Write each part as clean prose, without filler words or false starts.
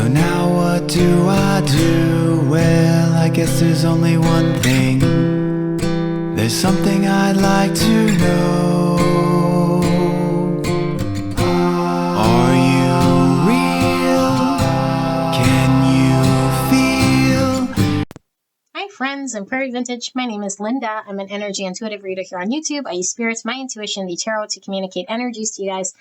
So now what do I do? Well, I guess there's only one thing. There's something I'd like to know. Are you real? Can you feel? Hi friends, I'm Prairie Vintage. My name is Linda. I'm an energy intuitive reader here on YouTube. I use spirits, my intuition, the tarot to communicate energies to you guys.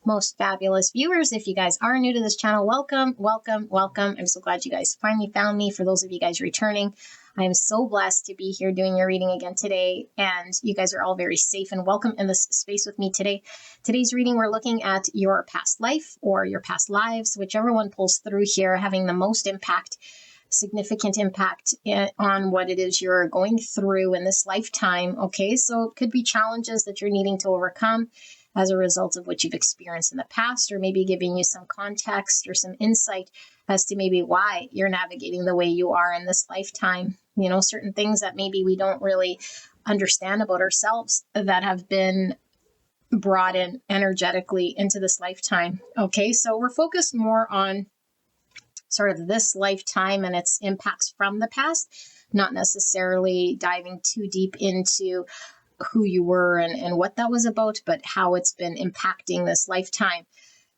Most fabulous viewers. If you guys are new to this channel, welcome, welcome, welcome. I'm so glad you guys finally found me. For those of you guys returning, I am so blessed to be here doing your reading again today, and you guys are all very safe and welcome in this space with me today. Today's reading, we're looking at your past life or your past lives, whichever one pulls through here, having the most impact, significant impact on what it is you're going through in this lifetime. Okay, so it could be challenges that you're needing to overcome as a result of what you've experienced in the past, or maybe giving you some context or some insight as to maybe why you're navigating the way you are in this lifetime. You know, certain things that maybe we don't really understand about ourselves that have been brought in energetically into this lifetime. Okay, so we're focused more on sort of this lifetime and its impacts from the past, not necessarily diving too deep into who you were and what that was about, but how it's been impacting this lifetime,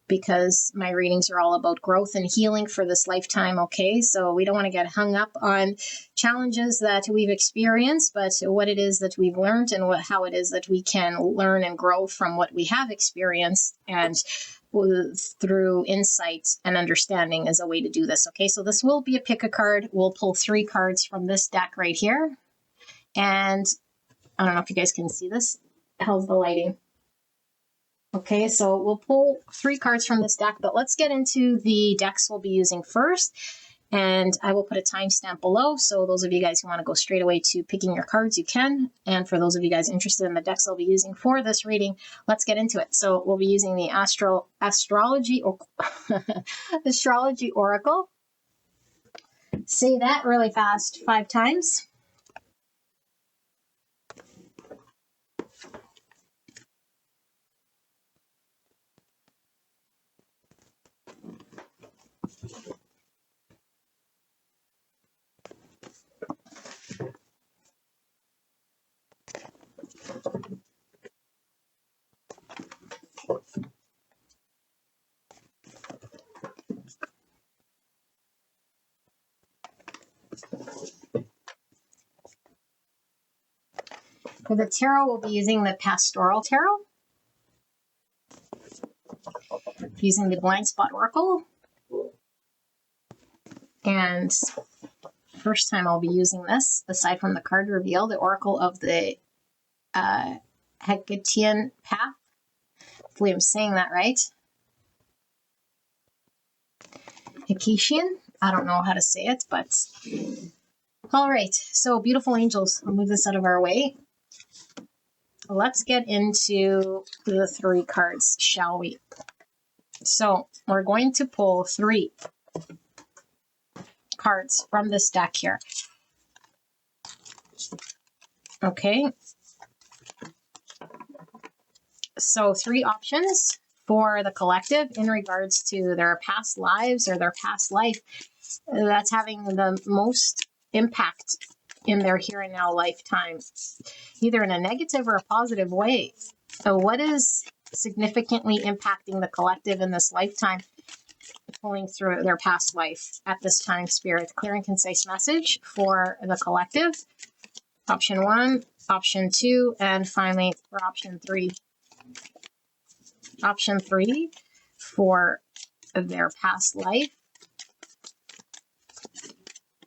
because my readings are all about growth and healing for this lifetime. Okay, so we don't want to get hung up on challenges that we've experienced, but what it is that we've learned and how it is that we can learn and grow from what we have experienced, and through insight and understanding is a way to do this. Okay, so this will be a pick a card. We'll pull 3 cards from this deck right here, and I don't know if you guys can see this. How's the lighting? Okay, so we'll pull 3 cards from this deck, but let's get into the decks we'll be using first. And I will put a timestamp below, so those of you guys who want to go straight away to picking your cards, you can. And for those of you guys interested in the decks I'll be using for this reading, let's get into it. So we'll be using the astrology oracle. Say that really fast 5 times. For the tarot, we'll be using the pastoral tarot, using the blind spot oracle, and first time I'll be using this, aside from the card reveal, the oracle of the Hecatian path. Hopefully I'm saying that right. Hecatian? I don't know how to say it, but all right. So beautiful angels, I'll move this out of our way. Let's get into the 3 cards, shall we? So we're going to pull 3 cards from this deck here. Okay. So 3 options for the collective in regards to their past lives or their past life that's having the most impact in their here and now lifetime, either in a negative or a positive way. So what is significantly impacting the collective in this lifetime, pulling through their past life at this time, Spirit? Clear and concise message for the collective. Option 1, option 2, and finally for option 3. Option 3 for their past life.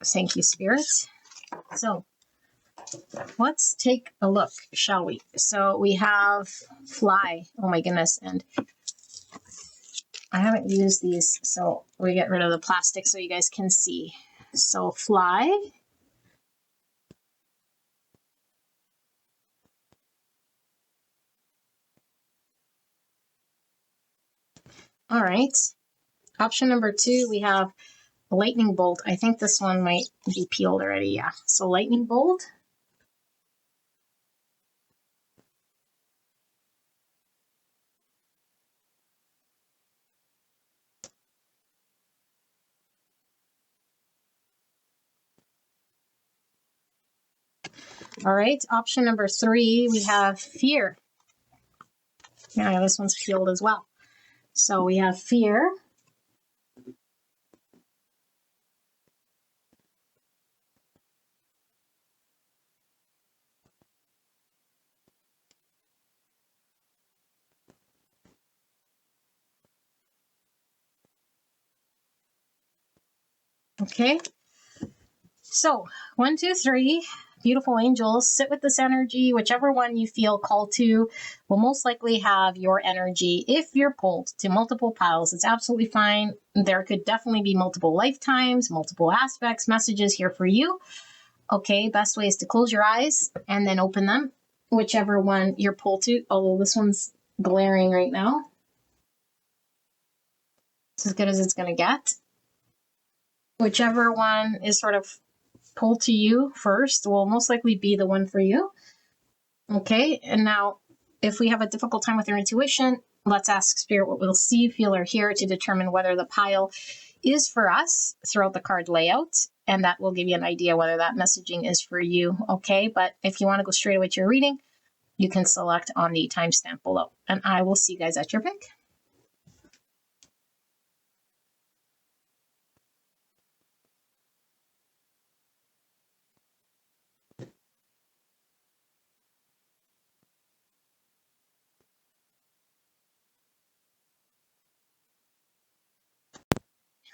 Thank you, Spirit. So let's take a look, shall we? So we have fly. Oh my goodness. And I haven't used these, so we get rid of the plastic so you guys can see. So fly. All right. Option number 2, we have lightning bolt. I think this one might be peeled already. Yeah. So lightning bolt. All right, option number 3, we have fear. Yeah, this one's peeled as well. So we have fear. Okay. So 1, 2, 3, beautiful angels, sit with this energy. Whichever one you feel called to will most likely have your energy. If you're pulled to multiple piles, it's absolutely fine. There could definitely be multiple lifetimes, multiple aspects, messages here for you. Okay, best way is to close your eyes and then open them. Whichever one you're pulled to. Although this one's glaring right now. It's as good as it's going to get. Whichever one is sort of pulled to you first will most likely be the one for you. Okay, and now if we have a difficult time with our intuition, let's ask Spirit what we'll see, feel, or hear to determine whether the pile is for us throughout the card layout, and that will give you an idea whether that messaging is for you. Okay, but if you want to go straight away to your reading, you can select on the timestamp below, and I will see you guys at your pick.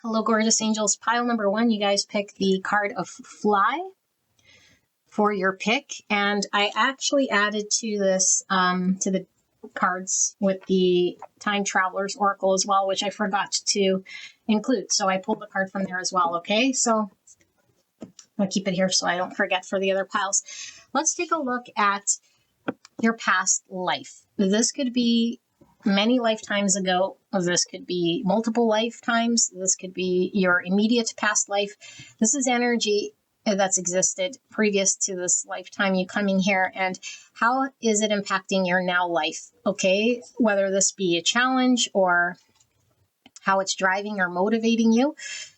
Hello, gorgeous angels. Pile number 1, you guys pick the card of Fly for your pick. And I actually added to this, to the cards with the Time Traveler's Oracle as well, which I forgot to include. So I pulled the card from there as well. Okay, so I'll keep it here so I don't forget for the other piles. Let's take a look at your past life. This could be many lifetimes ago. This could be multiple lifetimes. This could be your immediate past life. This is energy that's existed previous to this lifetime you coming here, and how is it impacting your now life? Okay, whether this be a challenge or how it's driving or motivating you.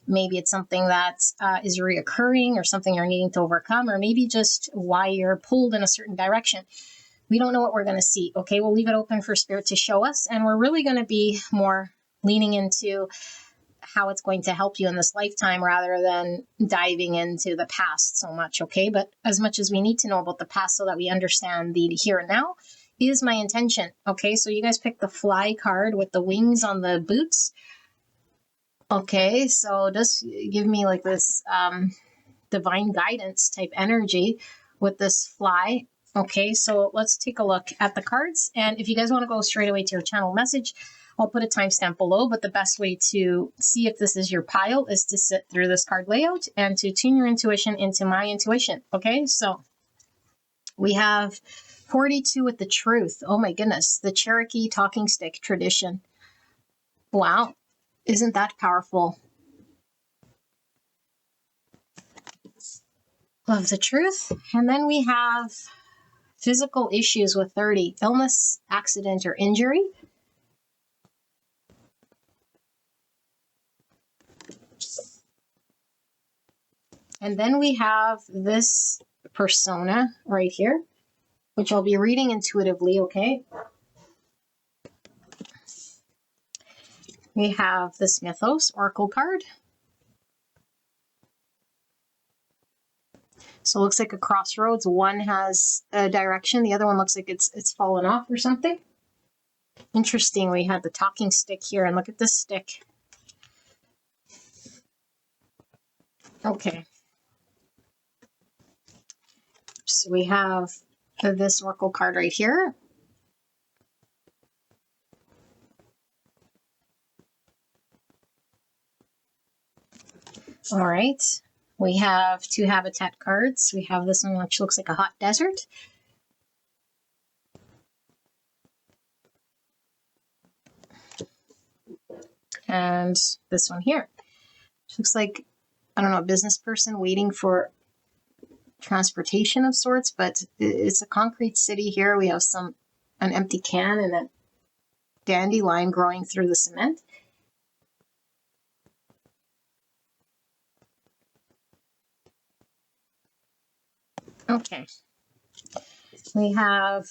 Maybe it's something that is reoccurring or something you're needing to overcome, or maybe just why you're pulled in a certain direction. We don't know what we're going to see. Okay, we'll leave it open for Spirit to show us, and we're really going to be more leaning into how it's going to help you in this lifetime rather than diving into the past so much. Okay, but as much as we need to know about the past so that we understand the here and now is my intention. Okay, so you guys picked the Fly card with the wings on the boots. Okay, so just give me like this divine guidance type energy with this fly. Okay, so let's take a look at the cards. And if you guys want to go straight away to your channel message, I'll put a timestamp below. But the best way to see if this is your pile is to sit through this card layout and to tune your intuition into my intuition. Okay, so we have 42 with the truth. Oh my goodness, the Cherokee talking stick tradition. Wow, isn't that powerful? Love the truth. And then we have physical issues with 30, illness, accident, or injury. And then we have this persona right here, which I'll be reading intuitively, okay? We have this Mythos Oracle card. So it looks like a crossroads. One has a direction, the other one looks like it's fallen off or something. Interesting, we had the talking stick here, and look at this stick. Okay. So we have this Oracle card right here. All right. We have 2 habitat cards. We have this one, which looks like a hot desert. And this one here. Which looks like, I don't know, a business person waiting for transportation of sorts, but it's a concrete city here. We have an empty can and a dandelion growing through the cement. Okay. We have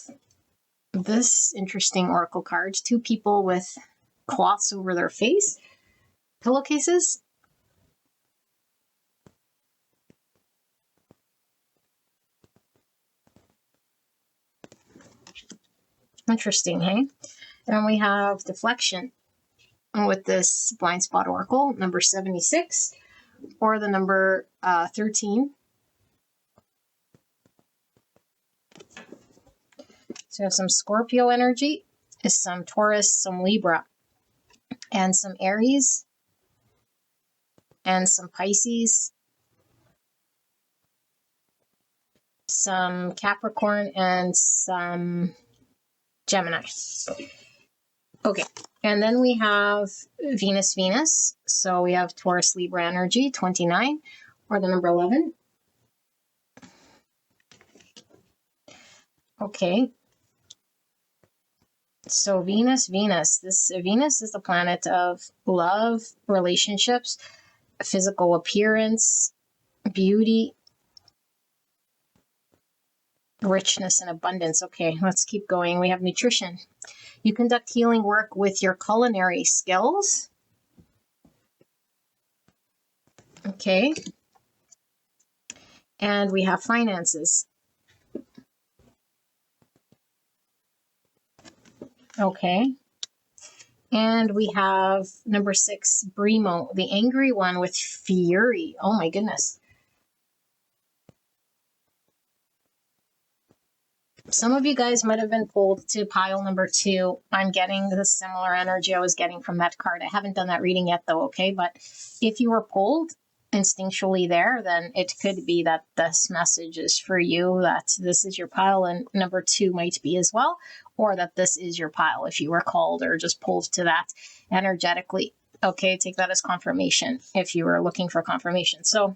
this interesting oracle card. Two people with cloths over their face. Pillowcases. Interesting, hey? And we have deflection with this blind spot oracle, number 76, or the number 13. So we have some Scorpio energy, some Taurus, some Libra, and some Aries, and some Pisces, some Capricorn, and some Gemini. Okay, and then we have Venus. So we have Taurus, Libra energy, 29, or the number 11. Okay. So Venus. Venus is the planet of love, relationships, physical appearance, beauty, richness, and abundance. Okay, let's keep going. We have nutrition. You conduct healing work with your culinary skills. Okay. And we have finances. Okay. And we have number 6, Brimo, the angry one with fury. Oh my goodness. Some of you guys might have been pulled to pile number 2. I'm getting the similar energy I was getting from that card. I haven't done that reading yet though, okay? But if you were pulled instinctually there, then it could be that this message is for you, that this is your pile, and number 2 might be as well, or that this is your pile if you were called or just pulled to that energetically. Okay, take that as confirmation if you were looking for confirmation. So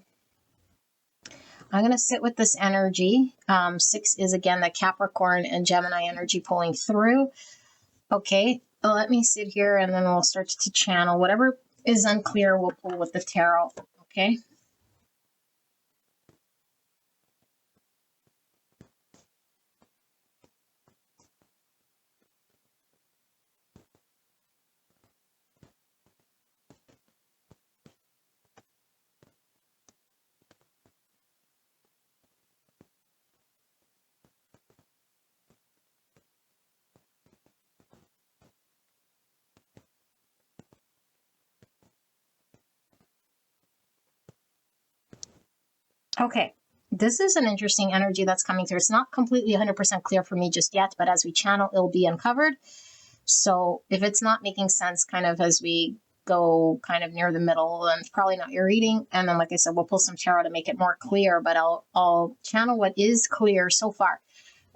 I'm going to sit with this energy. 6 is again the Capricorn and Gemini energy pulling through. Okay, let me sit here and then we'll start to channel. Whatever is unclear, we'll pull with the tarot. Okay. Okay, this is an interesting energy that's coming through. It's not completely 100% clear for me just yet, but as we channel, it'll be uncovered. So if it's not making sense kind of as we go kind of near the middle, then it's probably not your reading. And then, like I said, we'll pull some tarot to make it more clear, but I'll channel what is clear so far.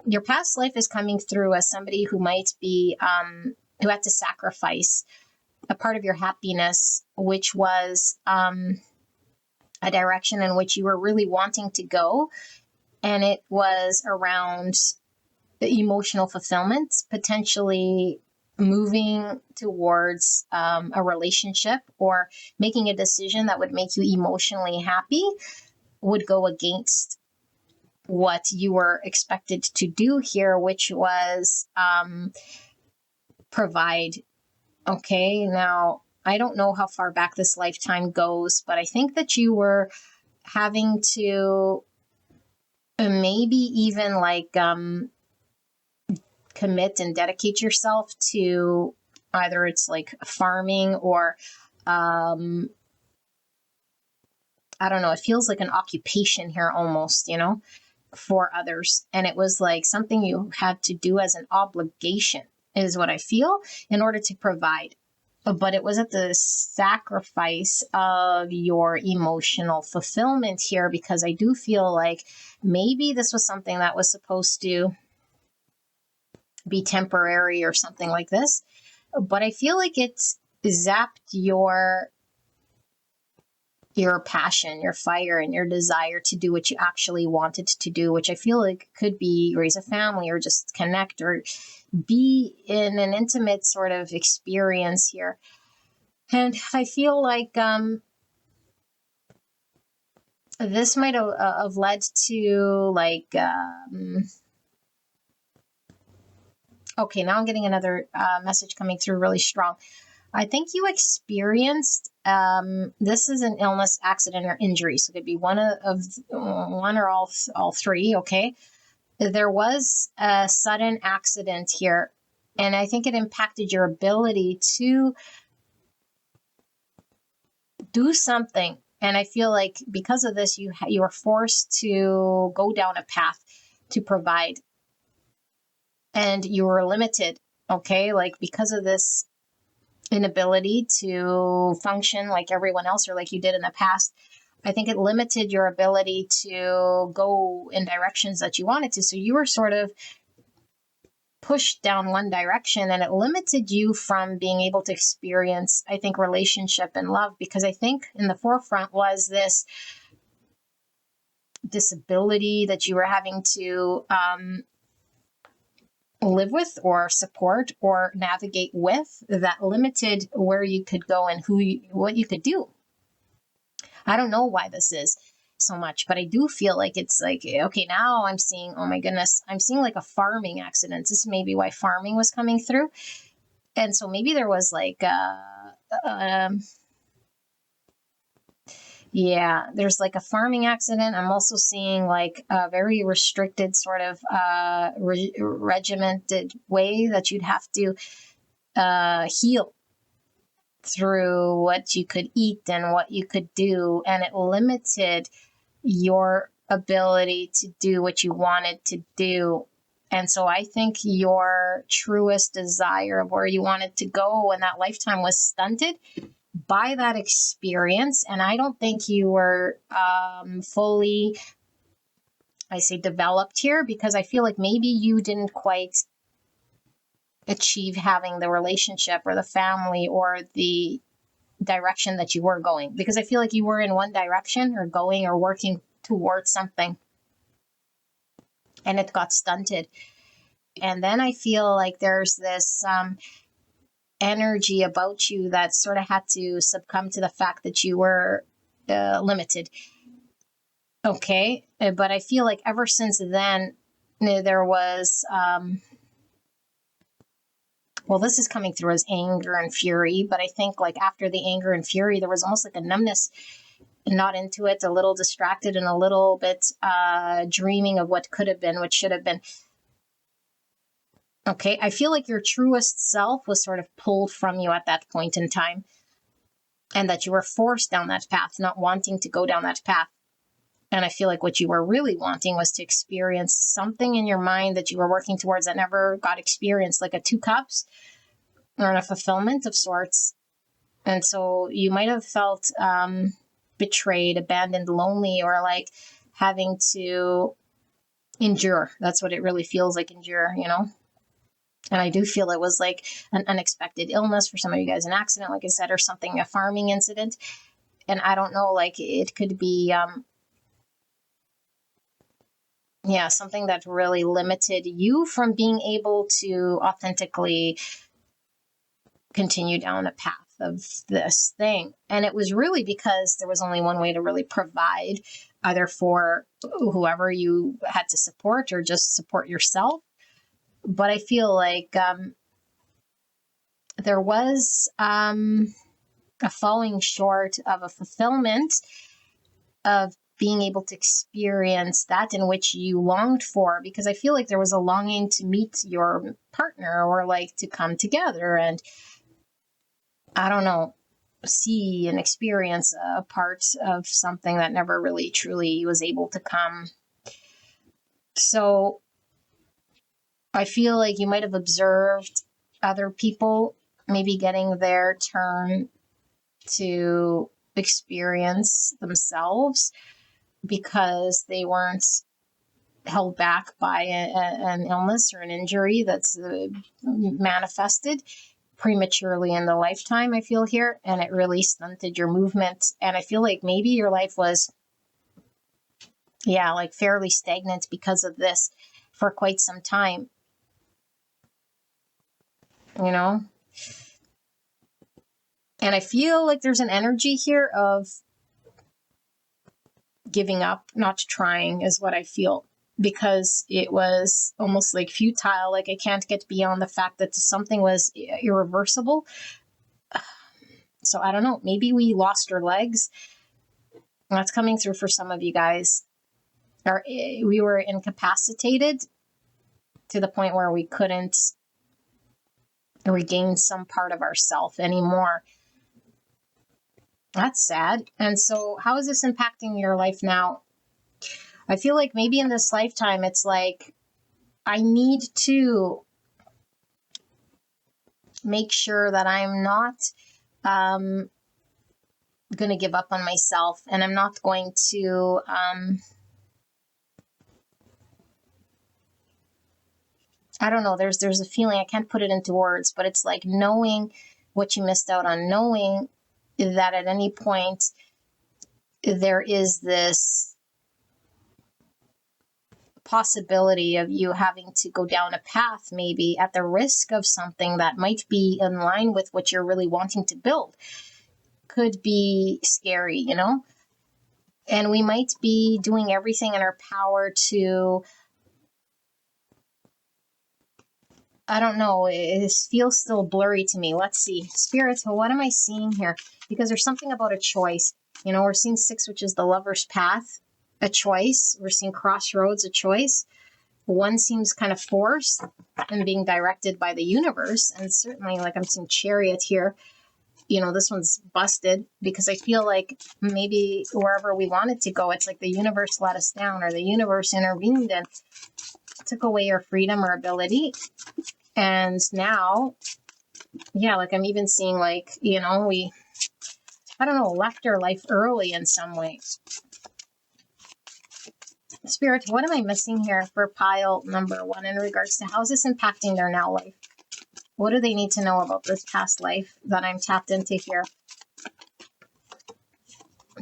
Your past life is coming through as somebody who might be, who had to sacrifice a part of your happiness, which was, a direction in which you were really wanting to go. And it was around the emotional fulfillment, potentially moving towards a relationship or making a decision that would make you emotionally happy would go against what you were expected to do here, which was provide. Okay, now I don't know how far back this lifetime goes, but I think that you were having to maybe even like commit and dedicate yourself to either it's like farming or I don't know, it feels like an occupation here almost, you know, for others. And it was like something you had to do as an obligation is what I feel in order to provide. But it was at the sacrifice of your emotional fulfillment here, because I do feel like maybe this was something that was supposed to be temporary or something like this. But I feel like it's zapped your passion, your fire, and your desire to do what you actually wanted to do, which I feel like could be raise a family or just connect or be in an intimate sort of experience here. And I feel like this might have led to like Okay, now I'm getting another message coming through really strong. I think you experienced, this is an illness, accident, or injury. So it could be one or all three. Okay. There was a sudden accident here, and I think it impacted your ability to do something. And I feel like because of this, you were forced to go down a path to provide, and you were limited. Okay. Like because of this inability to function like everyone else or like you did in the past, I think it limited your ability to go in directions that you wanted to. So you were sort of pushed down one direction, and it limited you from being able to experience, I think, relationship and love, because I think in the forefront was this disability that you were having to live with or support or navigate with, that limited where you could go and what you could do. I don't know why this is so much, but I do feel like it's like, okay, now I'm seeing, oh my goodness, I'm seeing like a farming accident. This may be why farming was coming through. And so maybe there was like, yeah, there's like a farming accident. I'm also seeing like a very restricted sort of regimented way that you'd have to heal through what you could eat and what you could do. And it limited your ability to do what you wanted to do. And so I think your truest desire of where you wanted to go in that lifetime was stunted by that experience. And I don't think you were fully, I say, developed here, because I feel like maybe you didn't quite achieve having the relationship or the family or the direction that you were going, because I feel like you were in one direction or going or working towards something, and it got stunted. And then I feel like there's this energy about you that sort of had to succumb to the fact that you were limited. Okay. But I feel like ever since then, there was, well, this is coming through as anger and fury, but I think like after the anger and fury, there was almost like a numbness, not into it, a little distracted and a little bit dreaming of what could have been, what should have been. Okay, I feel like your truest self was sort of pulled from you at that point in time, and that you were forced down that path, not wanting to go down that path. And I feel like what you were really wanting was to experience something in your mind that you were working towards that never got experienced, like a 2 cups or a fulfillment of sorts. And so you might have felt betrayed, abandoned, lonely, or like having to endure. That's what it really feels like, endure, you know? And I do feel it was like an unexpected illness for some of you guys, an accident, like I said, or something, a farming incident. And I don't know, like it could be, something that really limited you from being able to authentically continue down a path of this thing. And it was really because there was only one way to really provide, either for whoever you had to support or just support yourself. But I feel like there was a falling short of a fulfillment of being able to experience that in which you longed for, because I feel like there was a longing to meet your partner or like to come together and, I don't know, see and experience a part of something that never really truly was able to come. So I feel like you might have observed other people maybe getting their turn to experience themselves because they weren't held back by an illness or an injury that's manifested prematurely in the lifetime, I feel here, and it really stunted your movement. And I feel like maybe your life was, like fairly stagnant because of this for quite some time. You know? And I feel like there's an energy here of giving up, not trying, is what I feel. because it was almost like futile. Like I can't get beyond the fact that something was irreversible. So I don't know, maybe we lost our legs. That's coming through for some of you guys. Or we were incapacitated to the point where we couldn't regain some part of ourself anymore. That's sad. And so how is this impacting your life now? I feel like maybe in this lifetime, it's like, I need to make sure that I'm not going to give up on myself, and I'm not going to I don't know, there's a feeling, I can't put it into words, but it's like knowing what you missed out on, knowing that at any point there is this possibility of you having to go down a path, maybe at the risk of something that might be in line with what you're really wanting to build. Could be scary, you know? And we might be doing everything in our power to, I don't know, it feels still blurry to me. Let's see. Spirit, what am I seeing here? Because there's something about a choice. You know, we're seeing 6, which is the lover's path, a choice. We're seeing crossroads, a choice. 1 seems kind of forced and being directed by the universe. And certainly, like I'm seeing chariot here. You know, this one's busted because I feel like maybe wherever we wanted to go, it's like the universe let us down, or the universe intervened and took away our freedom or ability. And now, yeah, like I'm even seeing like, you know, we, I don't know, left our life early in some way. Spirit, what am I missing here for pile number 1 in regards to how is this impacting their now life? What do they need to know about this past life that I'm tapped into here?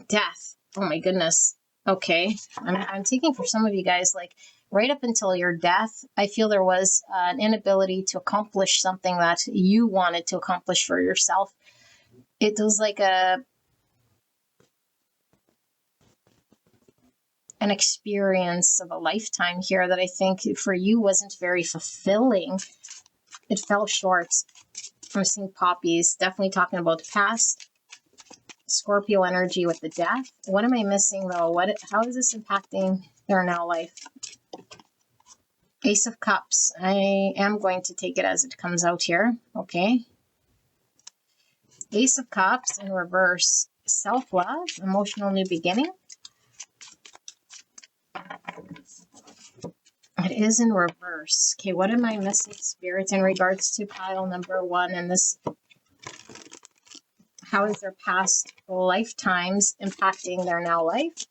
Death. Oh my goodness. Okay. I'm taking for some of you guys, like right up until your death, I feel there was an inability to accomplish something that you wanted to accomplish for yourself. It was like an experience of a lifetime here that I think for you wasn't very fulfilling. It fell short. I'm seeing poppies, definitely talking about the past. Scorpio energy with the death. What am I missing though? How is this impacting their now life? Ace of Cups. I am going to take it as it comes out here. Okay. Ace of Cups in reverse. Self-love, emotional new beginning. It is in reverse. Okay, what am I missing, Spirit, in regards to pile number 1 and this? How is their past lifetimes impacting their now life?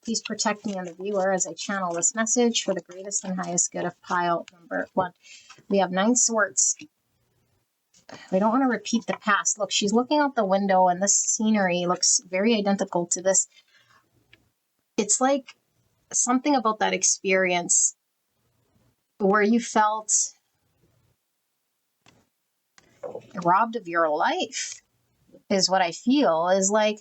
Please protect me and the viewer as I channel this message for the greatest and highest good of pile number 1. We have 9 swords. We don't want to repeat the past. Look, she's looking out the window and this scenery looks very identical to this. It's like something about that experience where you felt robbed of your life is what I feel, is like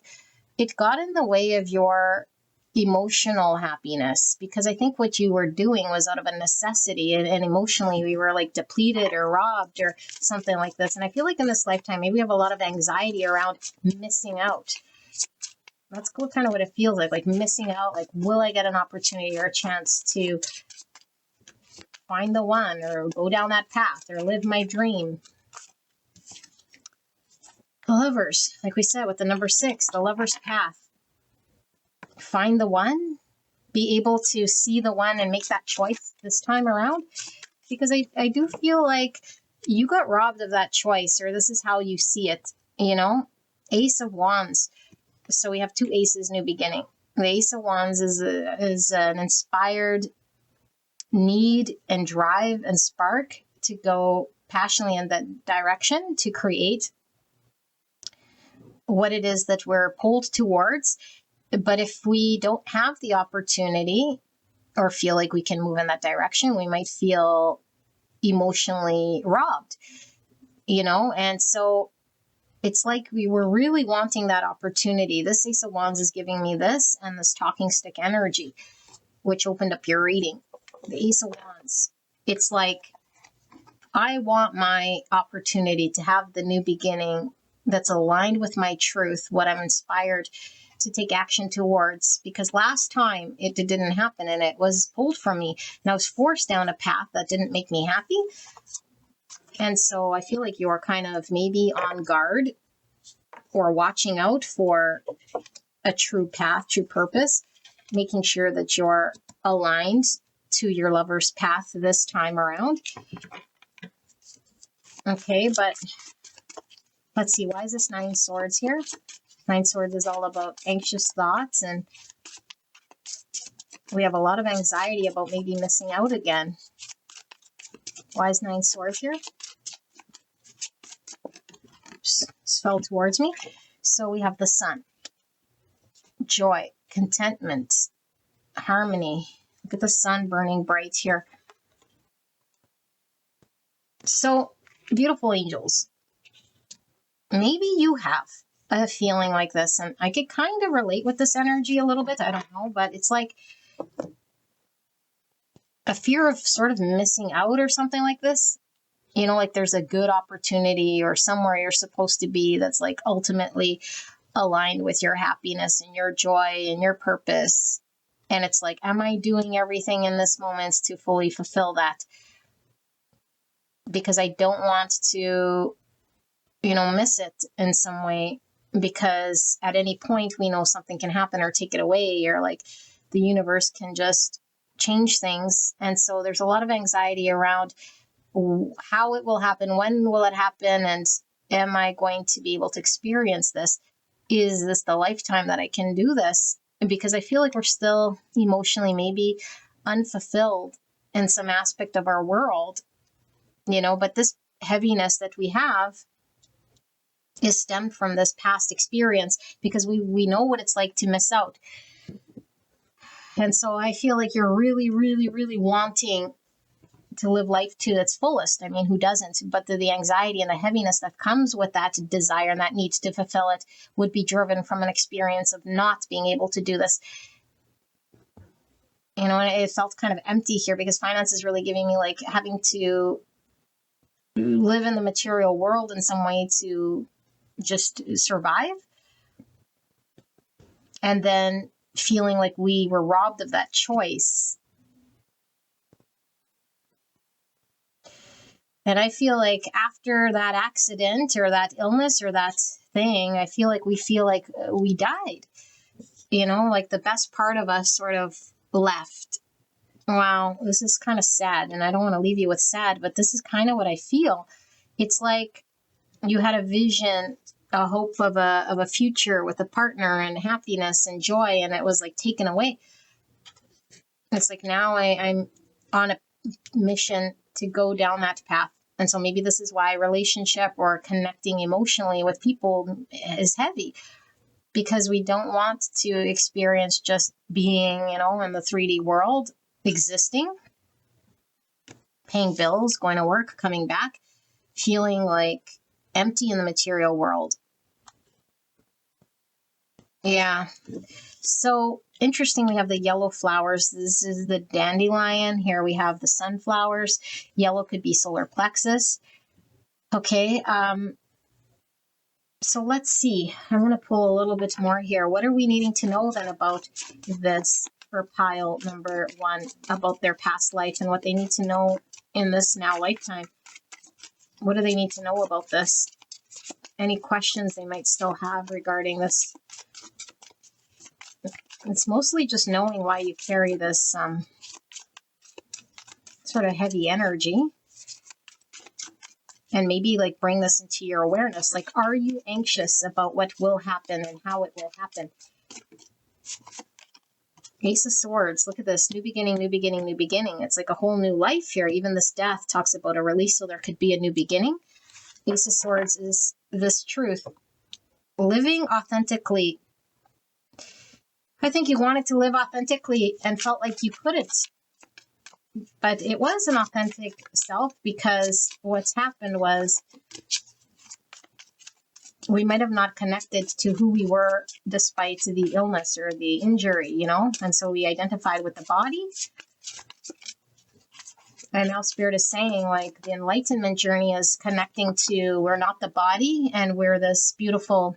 it got in the way of your emotional happiness, because I think what you were doing was out of a necessity, and emotionally we were like depleted or robbed or something like this. And I feel like in this lifetime, maybe we have a lot of anxiety around missing out. That's cool, kind of what it feels like missing out. Like, will I get an opportunity or a chance to find the one or go down that path or live my dream? The lovers, like we said with the number 6, the lover's path. Find the one, be able to see the one and make that choice this time around. Because I do feel like you got robbed of that choice, or this is how you see it, you know? Ace of Wands. So we have 2 aces, new beginning. The Ace of Wands is an inspired need and drive and spark to go passionately in that direction to create what it is that we're pulled towards. But if we don't have the opportunity or feel like we can move in that direction, we might feel emotionally robbed, you know? And so it's like we were really wanting that opportunity. This Ace of Wands is giving me this and this talking stick energy, which opened up your reading. The Ace of Wands. It's like, I want my opportunity to have the new beginning that's aligned with my truth, what I'm inspired to take action towards. Because last time it didn't happen and it was pulled from me. And I was forced down a path that didn't make me happy. And so I feel like you're kind of maybe on guard or watching out for a true path, true purpose, making sure that you're aligned to your lover's path this time around. Okay, but let's see, why is this 9 Swords here? 9 Swords is all about anxious thoughts, and we have a lot of anxiety about maybe missing out again. Why is 9 Swords here? Oops, this fell towards me. So we have the Sun. Joy, contentment, harmony. Look at the sun burning bright here. So, beautiful angels. Maybe you have a feeling like this, and I could kind of relate with this energy a little bit. I don't know, but it's like a fear of sort of missing out or something like this. You know, like there's a good opportunity or somewhere you're supposed to be that's like ultimately aligned with your happiness and your joy and your purpose. And it's like, am I doing everything in this moment to fully fulfill that? Because I don't want to, miss it in some way, because at any point we know something can happen or take it away, or like the universe can just change things. And so there's a lot of anxiety around how it will happen, when will it happen, and am I going to be able to experience this? Is this the lifetime that I can do this? Because I feel like we're still emotionally maybe unfulfilled in some aspect of our world, but this heaviness that we have is stemmed from this past experience, because we know what it's like to miss out. And so I feel like you're really, really, really wanting to live life to its fullest. I mean, who doesn't? But the anxiety and the heaviness that comes with that desire and that need to fulfill it would be driven from an experience of not being able to do this. And it felt kind of empty here, because finance is really giving me like having to live in the material world in some way to just survive. And then feeling like we were robbed of that choice. And I feel like after that accident or that illness or that thing, I feel like we died. Like the best part of us sort of left. Wow, this is kind of sad. And I don't want to leave you with sad, but this is kind of what I feel. It's like you had a vision, a hope of a future with a partner and happiness and joy, and it was like taken away. It's like now I'm on a mission to go down that path. And so maybe this is why relationship or connecting emotionally with people is heavy, because we don't want to experience just being, in the 3D world, existing, paying bills, going to work, coming back, feeling like empty in the material world. Yeah. So interesting, we have the yellow flowers. This is the dandelion. Here we have the sunflowers. Yellow could be solar plexus. Okay. So let's see. I'm going to pull a little bit more here. What are we needing to know then about this for pile number 1, about their past life and what they need to know in this now lifetime? What do they need to know about this? Any questions they might still have regarding this? It's mostly just knowing why you carry this sort of heavy energy, and maybe like bring this into your awareness. Like, are you anxious about what will happen and how it will happen? Ace of Swords, look at this. New beginning, new beginning, new beginning. It's like a whole new life here. Even this death talks about a release, so there could be a new beginning. Ace of Swords is this truth. Living authentically. I think you wanted to live authentically and felt like you couldn't. But it was an authentic self, because what's happened was we might have not connected to who we were despite the illness or the injury, you know? And so we identified with the body. And now Spirit is saying, like, the enlightenment journey is connecting to, we're not the body and we're this beautiful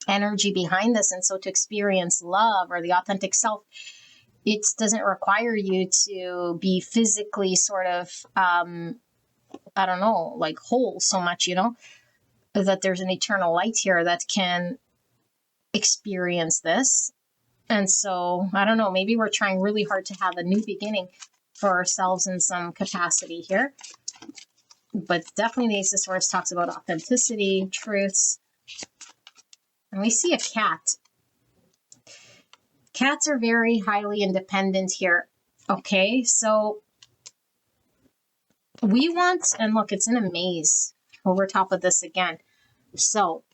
energy behind this. And so to experience love or the authentic self, it doesn't require you to be physically sort of, I don't know, like whole so much, you know, that there's an eternal light here that can experience this. And so, I don't know, maybe we're trying really hard to have a new beginning for ourselves in some capacity here. But definitely the Ace of Swords talks about authenticity, truths. And we see a cat. Cats are very highly independent here. Okay, so we want, and look, it's in a maze over top of this again. So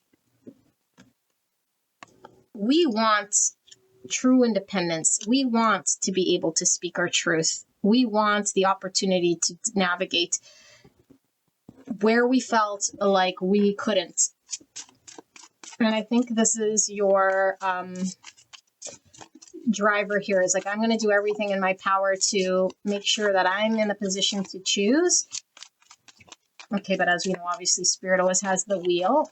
we want true independence. We want to be able to speak our truth. We want the opportunity to navigate where we felt like we couldn't. And I think this is your driver here, is like, I'm going to do everything in my power to make sure that I'm in the position to choose. Okay, but as we know, obviously Spirit always has the wheel.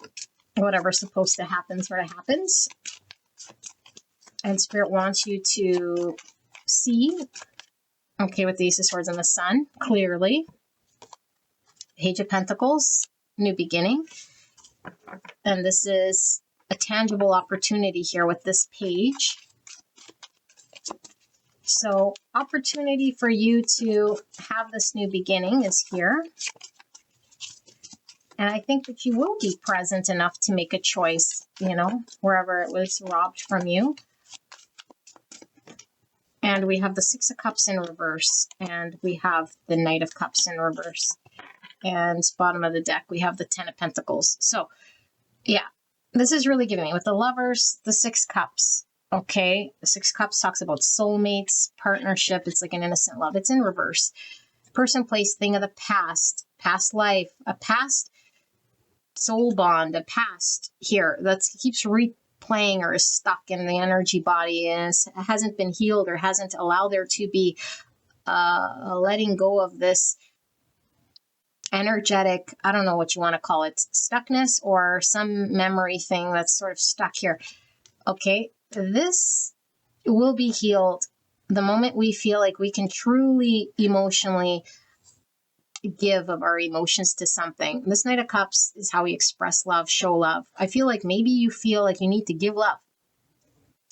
Whatever's supposed to happen sort of happens. And Spirit wants you to see, okay, with the Ace of Swords and the Sun, clearly. Page of Pentacles, new beginning. And this is a tangible opportunity here with this page. So opportunity for you to have this new beginning is here. And I think that you will be present enough to make a choice, you know, wherever it was robbed from you. And we have the Six of Cups in reverse. And we have the Knight of Cups in reverse. And bottom of the deck, we have the Ten of Pentacles. So, yeah, this is really giving me, with the Lovers, the Six Cups. Okay, the Six Cups talks about soulmates, partnership. It's like an innocent love. It's in reverse. Person, place, thing of the past, past life, a past soul bond, a past here that keeps replaying or is stuck in the energy body and hasn't been healed or hasn't allowed there to be a letting go of this energetic, I don't know what you want to call it, stuckness or some memory thing that's sort of stuck here. Okay. This will be healed the moment we feel like we can truly emotionally give of our emotions to something. This Knight of Cups is how we express love, show love. I feel like maybe you feel like you need to give love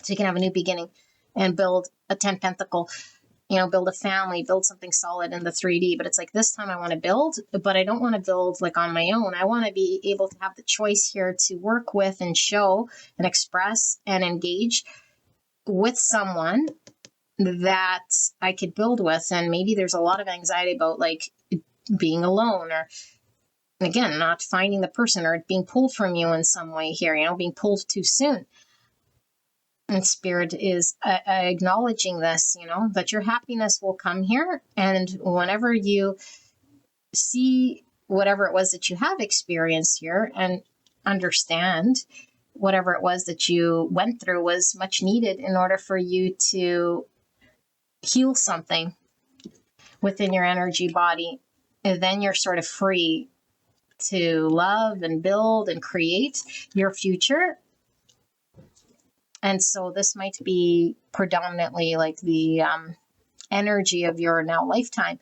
so you can have a new beginning and build a 10 pentacle, you know, build a family, build something solid in the 3D. But it's like, this time I want to build, but I don't want to build like on my own. I want to be able to have the choice here to work with and show and express and engage with someone that I could build with. And maybe there's a lot of anxiety about like being alone, or again, not finding the person, or being pulled from you in some way here, you know, being pulled too soon. And Spirit is acknowledging this, you know, that your happiness will come here. And whenever you see whatever it was that you have experienced here and understand whatever it was that you went through was much needed in order for you to heal something within your energy body, and then you're sort of free to love and build and create your future. And so this might be predominantly like the energy of your now lifetime,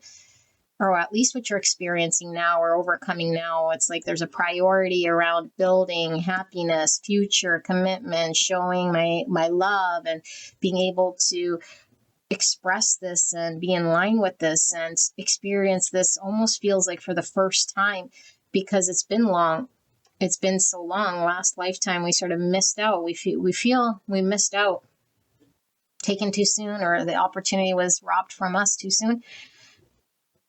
or at least what you're experiencing now or overcoming now. It's like there's a priority around building happiness, future, commitment, showing my love, and being able to express this and be in line with this and experience this. Almost feels like for the first time, because it's been long. It's been so long. Last lifetime, we sort of missed out. We feel we missed out, taken too soon, or the opportunity was robbed from us too soon.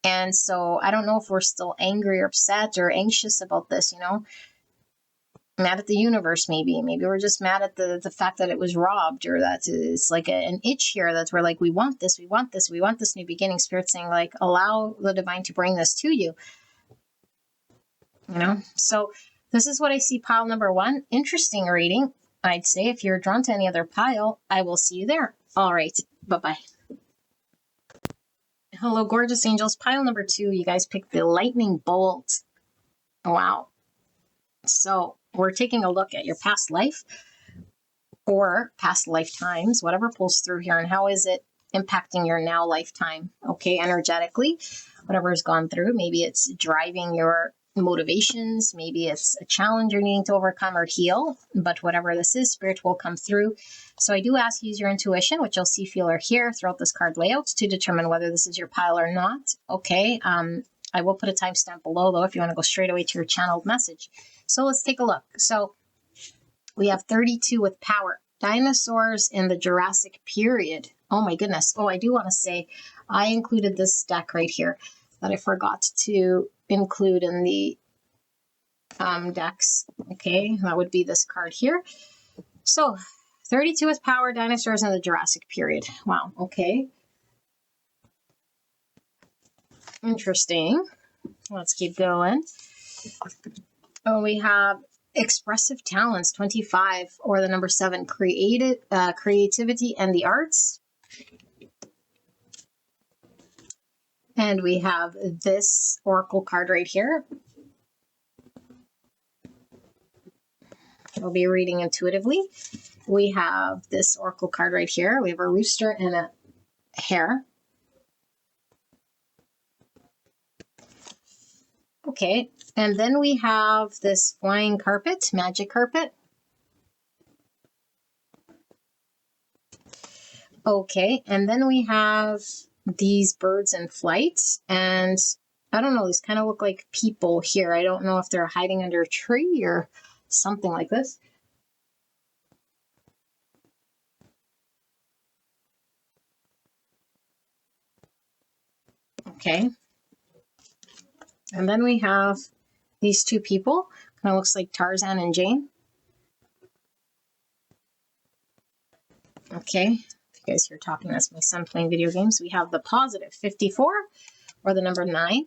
And so I don't know if we're still angry or upset or anxious about this, you know, mad at the universe, maybe we're just mad at the fact that it was robbed, or that it's like an itch here that's where like, we want this new beginning. Spirit saying like, allow the divine to bring this to you, you know. So This is what I see, pile number 1. Interesting reading, I'd say. If you're drawn to any other pile, I will see you there. All right. Bye-bye. Hello, gorgeous angels. Pile number 2, you guys picked the lightning bolt. Wow. So we're taking a look at your past life or past lifetimes, whatever pulls through here, and how is it impacting your now lifetime, okay, energetically, whatever has gone through. Maybe it's driving your motivations, maybe it's a challenge you're needing to overcome or heal, but whatever this is, Spirit will come through. So I do ask you use your intuition, which you'll see, feel, or hear throughout this card layout to determine whether this is your pile or not, okay? I will put a timestamp below, though, if you want to go straight away to your channeled message. So let's take a look. So we have 32 with power. Dinosaurs in the Jurassic period. Oh my goodness. Oh, I do want to say I included this deck right here that I forgot to include in the decks. Okay, that would be this card here. So 32 with power, dinosaurs in the Jurassic period. Wow, okay. Interesting. Let's keep going. Oh, we have expressive talents, 25, or the number 7, creativity and the arts. And we have this oracle card right here. We'll be reading intuitively. We have this oracle card right here. We have a rooster and a hare. Okay, and then we have this flying carpet, magic carpet. Okay, and then we have these birds in flight, and I don't know, these kind of look like people here. I don't know if they're hiding under a tree or something like this. Okay. And then we have these two people. Kind of looks like Tarzan and Jane. Okay. If you guys hear talking, that's my son playing video games. We have the positive 54, or the number 9.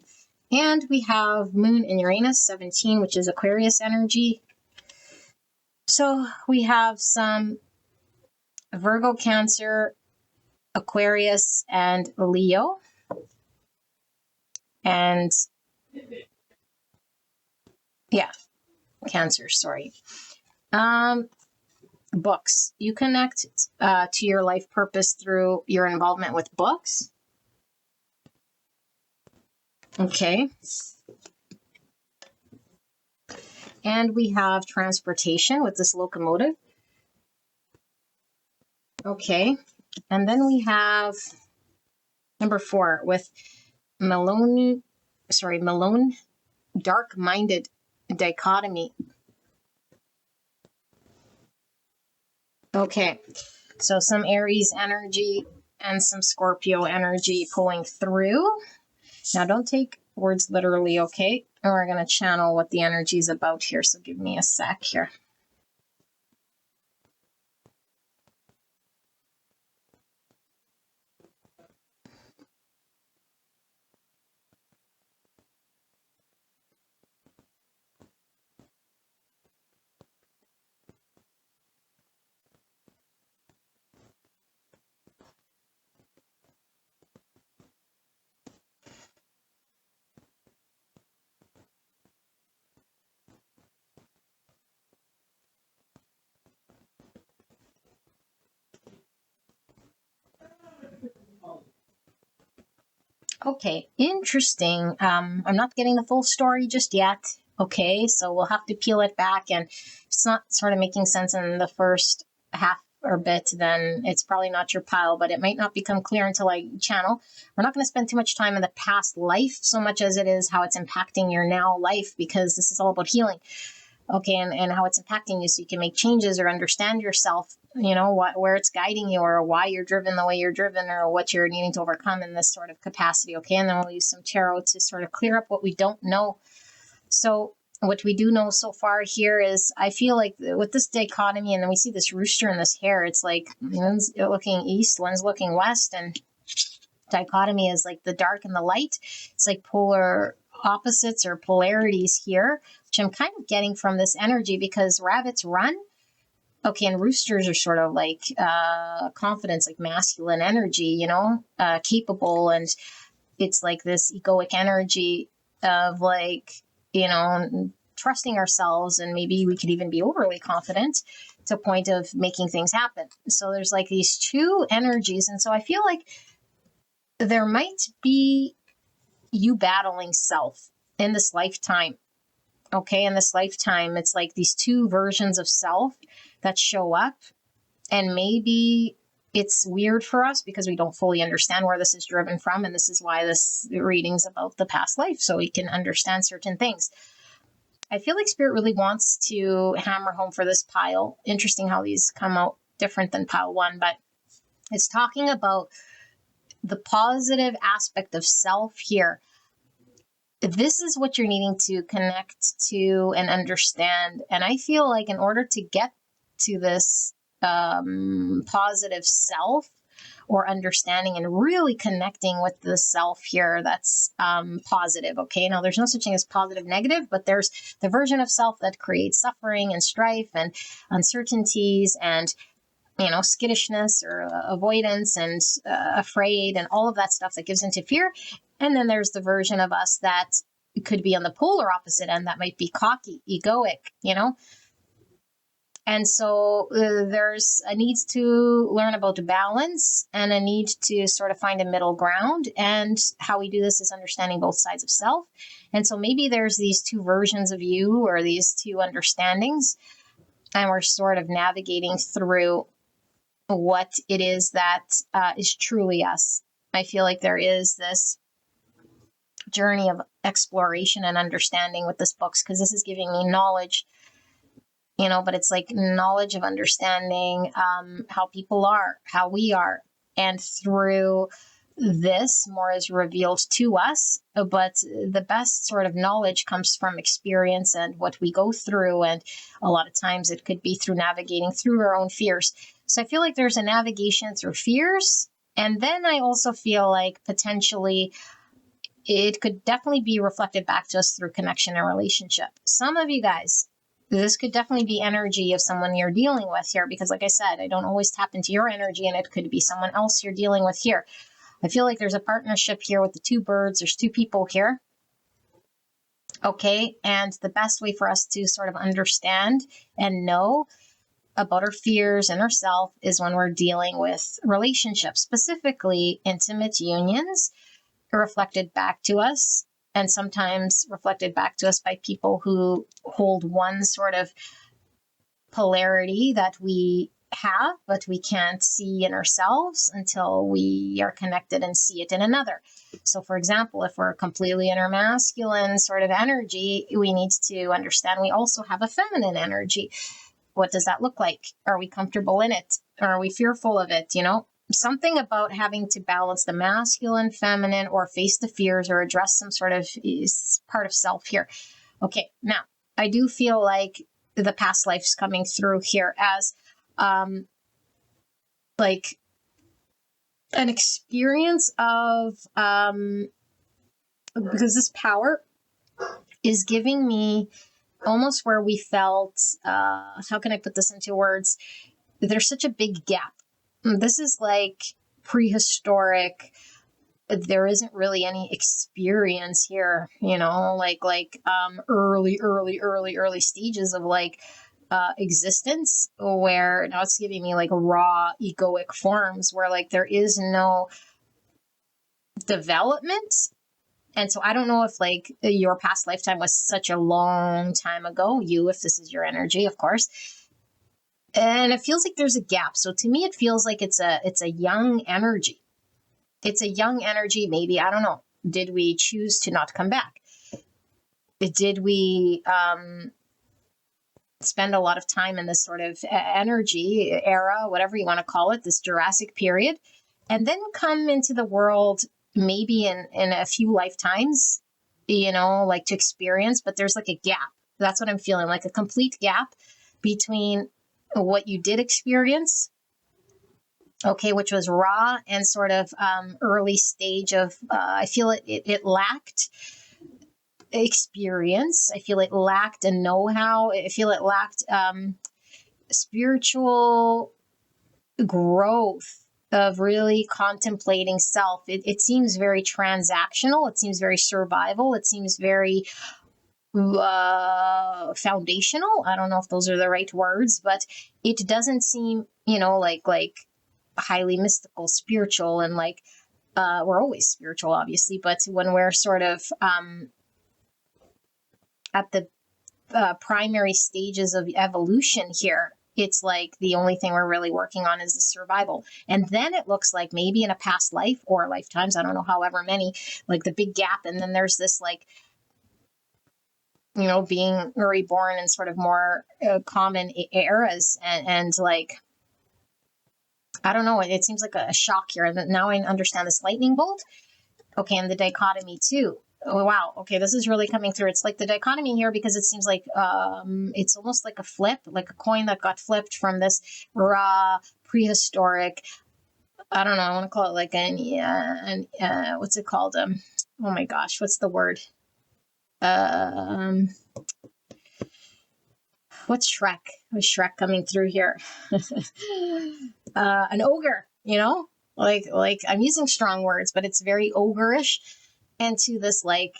And we have Moon and Uranus, 17, which is Aquarius energy. So we have some Virgo, Cancer, Aquarius, and Leo. And yeah, Cancer, sorry. Books. You connect to your life purpose through your involvement with books. Okay. And we have transportation with this locomotive. Okay. And then we have number 4 with Malone, dark-minded dichotomy. Okay, so some Aries energy and some Scorpio energy pulling through. Now, don't take words literally, okay? And we're going to channel what the energy is about here, so give me a sec here. Okay, interesting. I'm not getting the full story just yet. Okay, so we'll have to peel it back, and if it's not sort of making sense in the first half or bit, then it's probably not your pile, but it might not become clear until I channel. We're not going to spend too much time in the past life so much as it is how it's impacting your now life, because this is all about healing. Okay, and how it's impacting you so you can make changes or understand yourself, you know, where it's guiding you, or why you're driven the way you're driven, or what you're needing to overcome in this sort of capacity. Okay, and then we'll use some tarot to sort of clear up what we don't know. So what we do know so far here is, I feel like with this dichotomy, and then we see this rooster and this hare, it's like one's looking east, one's looking west, and dichotomy is like the dark and the light. It's like polar opposites or polarities here, which I'm kind of getting from this energy, because rabbits run. Okay, and roosters are sort of like confidence, like masculine energy, capable, and it's like this egoic energy of like, trusting ourselves, and maybe we could even be overly confident to a point of making things happen. So there's like these two energies, and so I feel like there might be you battling self in this lifetime. Okay, in this lifetime, it's like these two versions of self that show up, and maybe it's weird for us because we don't fully understand where this is driven from, and this is why this reading's about the past life, so we can understand certain things. I feel like Spirit really wants to hammer home for this pile. Interesting how these come out different than pile one, but it's talking about the positive aspect of self here. This is what you're needing to connect to and understand. And I feel like in order to get to this positive self or understanding and really connecting with the self here that's positive. Okay, now there's no such thing as positive negative, but there's the version of self that creates suffering and strife and uncertainties and skittishness or avoidance and afraid and all of that stuff that gives into fear. And then there's the version of us that could be on the polar opposite end, that might be cocky, egoic, And so there's a need to learn about balance and a need to sort of find a middle ground. And how we do this is understanding both sides of self. And so maybe there's these two versions of you or these two understandings, and we're sort of navigating through what it is that is truly us. I feel like there is this journey of exploration and understanding with this book, because this is giving me knowledge, but it's like knowledge of understanding how people are, how we are. And through this, more is revealed to us, but the best sort of knowledge comes from experience and what we go through. And a lot of times it could be through navigating through our own fears. So I feel like there's a navigation through fears. And then I also feel like potentially it could definitely be reflected back to us through connection and relationship. Some of you guys, this could definitely be energy of someone you're dealing with here, because like I said, I don't always tap into your energy, and it could be someone else you're dealing with here. I feel like there's a partnership here with the two birds. There's two people here. Okay, and the best way for us to sort of understand and know about our fears and ourself is when we're dealing with relationships, specifically intimate unions, reflected back to us, and sometimes reflected back to us by people who hold one sort of polarity that we have, but we can't see in ourselves until we are connected and see it in another. So for example, if we're completely in our masculine sort of energy, we need to understand we also have a feminine energy. What does that look like? Are we comfortable in it? Or are we fearful of it? Something about having to balance the masculine, feminine, or face the fears or address some sort of part of self here. Okay, now I do feel like the past life's coming through here as like an experience of because this power is giving me almost where we felt how can I put this into words? There's such a big gap. This is like prehistoric. There isn't really any experience here, like early stages of like existence, where now it's giving me like raw egoic forms where like there is no development. And so I don't know if like your past lifetime was such a long time ago, if this is your energy, of course. And it feels like there's a gap. So to me, it feels like it's a young energy. It's a young energy. Maybe, I don't know. Did we choose to not come back? Did we spend a lot of time in this sort of energy era, whatever you want to call it, this Jurassic period, and then come into the world maybe in a few lifetimes, like to experience, but there's like a gap. That's what I'm feeling, like a complete gap between what you did experience, okay, which was raw and sort of early stage of, I feel it lacked experience. I feel it lacked a know-how. I feel it lacked spiritual growth of really contemplating self. It seems very transactional. It seems very survival. It seems very foundational. I don't know if those are the right words, but it doesn't seem, like highly mystical, spiritual, and like we're always spiritual, obviously, but when we're sort of at the primary stages of evolution here, it's like the only thing we're really working on is the survival. And then it looks like maybe in a past life or lifetimes, I don't know, however many, like the big gap. And then there's this like, being reborn in sort of more common eras. And like, I don't know, it seems like a shock here. And now I understand this lightning bolt. Okay, and the dichotomy too. Oh, wow. Okay, this is really coming through. It's like the dichotomy here because it seems like it's almost like a flip, like a coin that got flipped from this raw, prehistoric, I don't know, I want to call it like what's it called? Oh my gosh, what's the word? What's Shrek? Was Shrek coming through here? An ogre, like I'm using strong words, but it's very ogreish. And to this, like,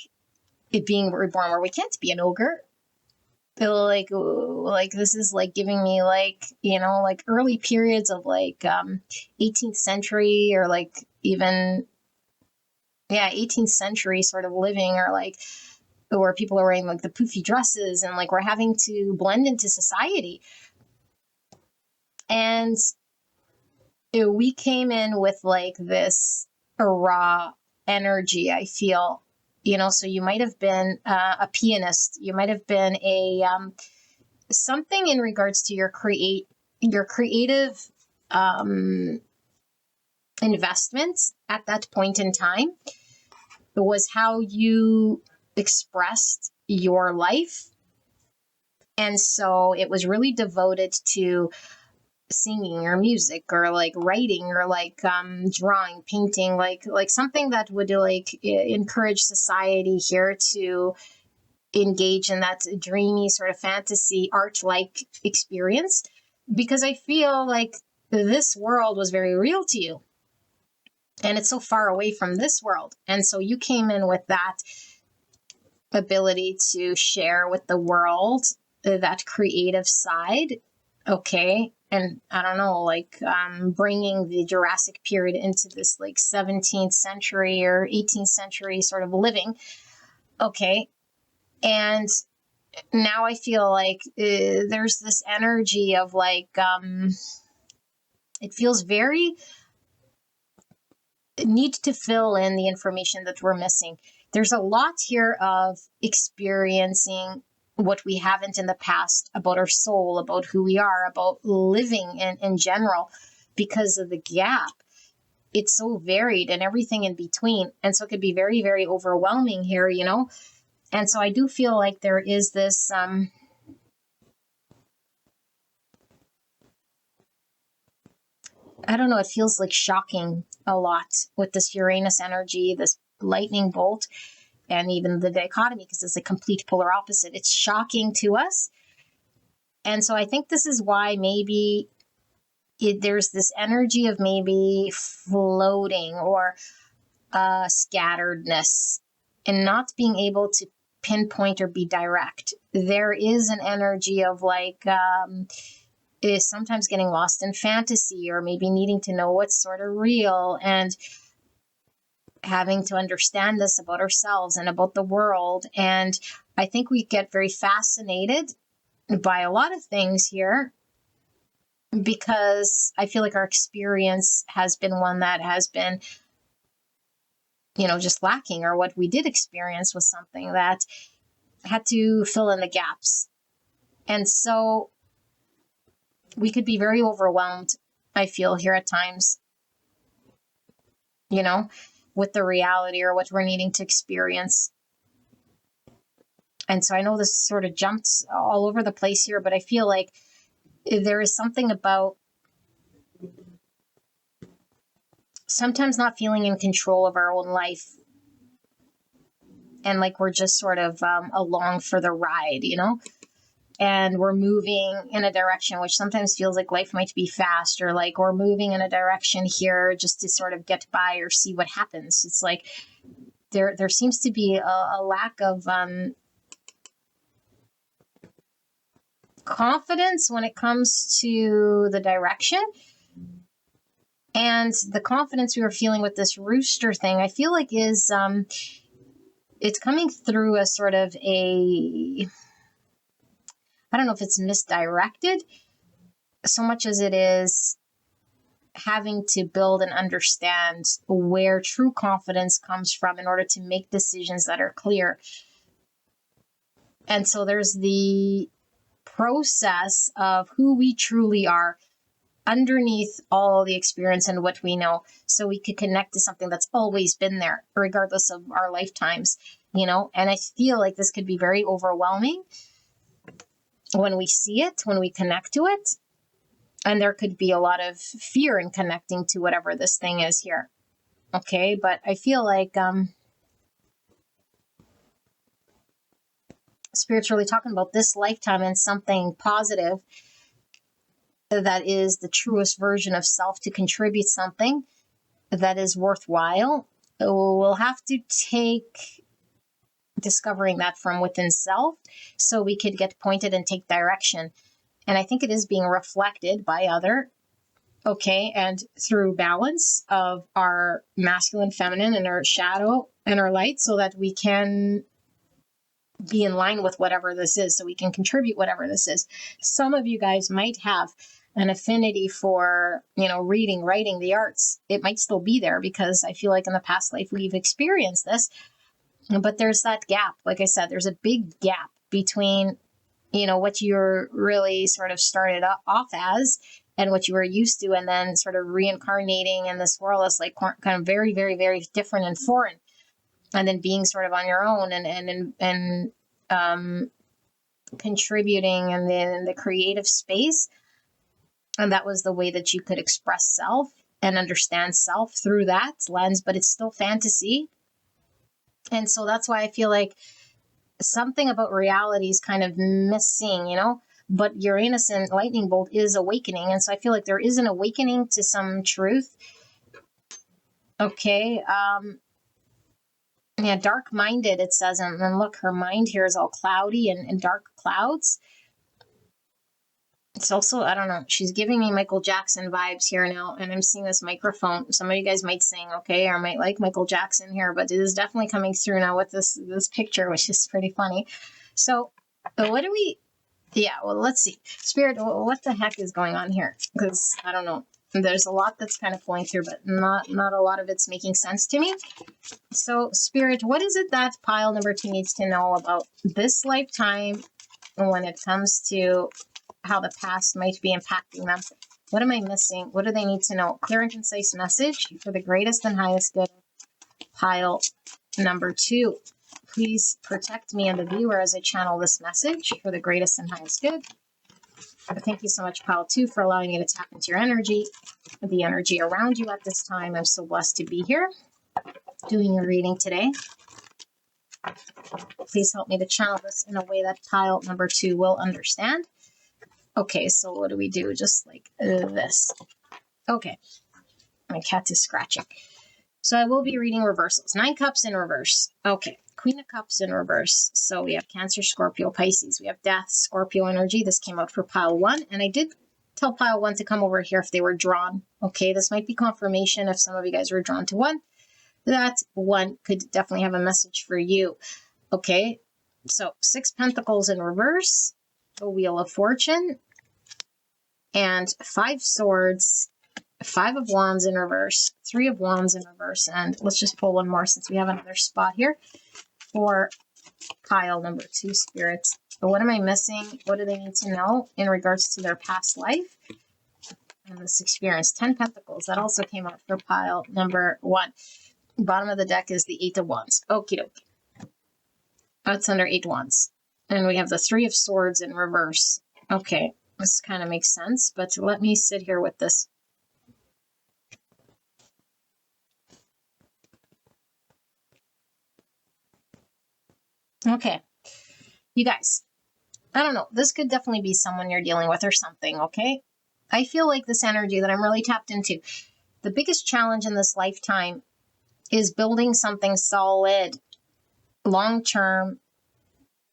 it being reborn where we can't be an ogre. Like this is like giving me like, like early periods of like 18th century or like even, 18th century sort of living, or like where people are wearing like the poofy dresses and like we're having to blend into society. And we came in with like this raw energy, I feel, so you might have been a pianist, you might have been a something in regards to your creative investment at that point in time. It was how you expressed your life. And so it was really devoted to singing or music or like writing or like drawing, painting, like something that would like encourage society here to engage in that dreamy sort of fantasy art like experience, because I feel like this world was very real to you and it's so far away from this world. And so you came in with that ability to share with the world that creative side. Okay. And I don't know, like bringing the Jurassic period into this like 17th century or 18th century sort of living. Okay. And now I feel like there's this energy of like, it feels very need to fill in the information that we're missing. There's a lot here of experiencing what we haven't in the past about our soul, about who we are, about living in general, because of the gap. It's so varied and everything in between. And so it could be very, very overwhelming here, And so I do feel like there is this I don't know, it feels like shocking a lot with this Uranus energy, this lightning bolt, and even the dichotomy, because it's a complete polar opposite. It's shocking to us. And so I think this is why maybe there's this energy of maybe floating or scatteredness and not being able to pinpoint or be direct. There is an energy of like is sometimes getting lost in fantasy or maybe needing to know what's sort of real and having to understand this about ourselves and about the world. And I think we get very fascinated by a lot of things here because I feel like our experience has been one that has been, just lacking, or what we did experience was something that had to fill in the gaps. And so we could be very overwhelmed, I feel, here at times, with the reality or what we're needing to experience. And so I know this sort of jumps all over the place here, but I feel like there is something about sometimes not feeling in control of our own life and like we're just sort of along for the ride, you know? And we're moving in a direction which sometimes feels like life might be fast, or like we're moving in a direction here just to sort of get by or see what happens. It's like there seems to be a lack of confidence when it comes to the direction. And the confidence we were feeling with this rooster thing, I feel like is it's coming through a sort of I don't know if it's misdirected so much as it is having to build and understand where true confidence comes from in order to make decisions that are clear. And so there's the process of who we truly are underneath all the experience and what we know, so we could connect to something that's always been there, regardless of our lifetimes, you know? And I feel like this could be very overwhelming when we see it, when we connect to it. And there could be a lot of fear in connecting to whatever this thing is here. Okay, but I feel like Spirit's really talking about this lifetime and something positive that is the truest version of self to contribute something that is worthwhile. We'll have to take discovering that from within self so we could get pointed and take direction. And I think it is being reflected by other, okay, and through balance of our masculine, feminine, and our shadow and our light, so that we can be in line with whatever this is, so we can contribute whatever this is. Some of you guys might have an affinity for, you know, reading, writing, the arts. It might still be there because I feel like in the past life we've experienced this. But there's that gap. Like I said, there's a big gap between, you know, what you're really sort of started off as and what you were used to, and then sort of reincarnating in this world is like kind of very, very, very different and foreign. And then being sort of on your own and contributing in the creative space. And that was the way that you could express self and understand self through that lens, but it's still fantasy. And so that's why I feel like something about reality is kind of missing, you know, but Uranus and lightning bolt is awakening. And so I feel like there is an awakening to some truth. Okay. Yeah, dark-minded, it says, and look, her mind here is all cloudy and dark clouds. It's also, I don't know, she's giving me Michael Jackson vibes here now, and I'm seeing this microphone. Some of you guys might sing, okay, or might like Michael Jackson here, but it is definitely coming through now with this picture, which is pretty funny. So what do we, yeah, well, let's see. Spirit, what the heck is going on here? Because I don't know. There's a lot that's kind of flowing through, but not a lot of it's making sense to me. So, Spirit, what is it that pile number 2 needs to know about this lifetime when it comes to how the past might be impacting them? What am I missing? What do they need to know? Clear and concise message for the greatest and highest good. Pile number 2. Please protect me and the viewer as I channel this message for the greatest and highest good. Thank you so much, Pile 2, for allowing me to tap into your energy, the energy around you at this time. I'm so blessed to be here doing your reading today. Please help me to channel this in a way that Pile number 2 will understand. Okay, so what do we do? Just like this. Okay, my cat is scratching. So I will be reading reversals. 9 cups in reverse. Okay. Queen of Cups in reverse. So we have Cancer, Scorpio, Pisces. We have Death, Scorpio energy. This came out for Pile 1. And I did tell Pile 1 to come over here if they were drawn. Okay, this might be confirmation if some of you guys were drawn to 1. That 1 could definitely have a message for you. Okay, so 6 Pentacles in reverse. The Wheel of Fortune. And 5 Swords. 5 of Wands in reverse. 3 of Wands in reverse. And let's just pull one more since we have another spot here. For Pile number 2, spirits. But what am I missing? What do they need to know in regards to their past life and this experience? 10 Pentacles. That also came out for Pile number 1. Bottom of the deck is the 8 of Wands. Okie dokie. That's under 8 Wands. And we have the 3 of Swords in reverse. Okay, this kind of makes sense, but let me sit here with this. Okay, you guys, I don't know. This could definitely be someone you're dealing with or something, okay? I feel like this energy that I'm really tapped into, the biggest challenge in this lifetime is building something solid, long term,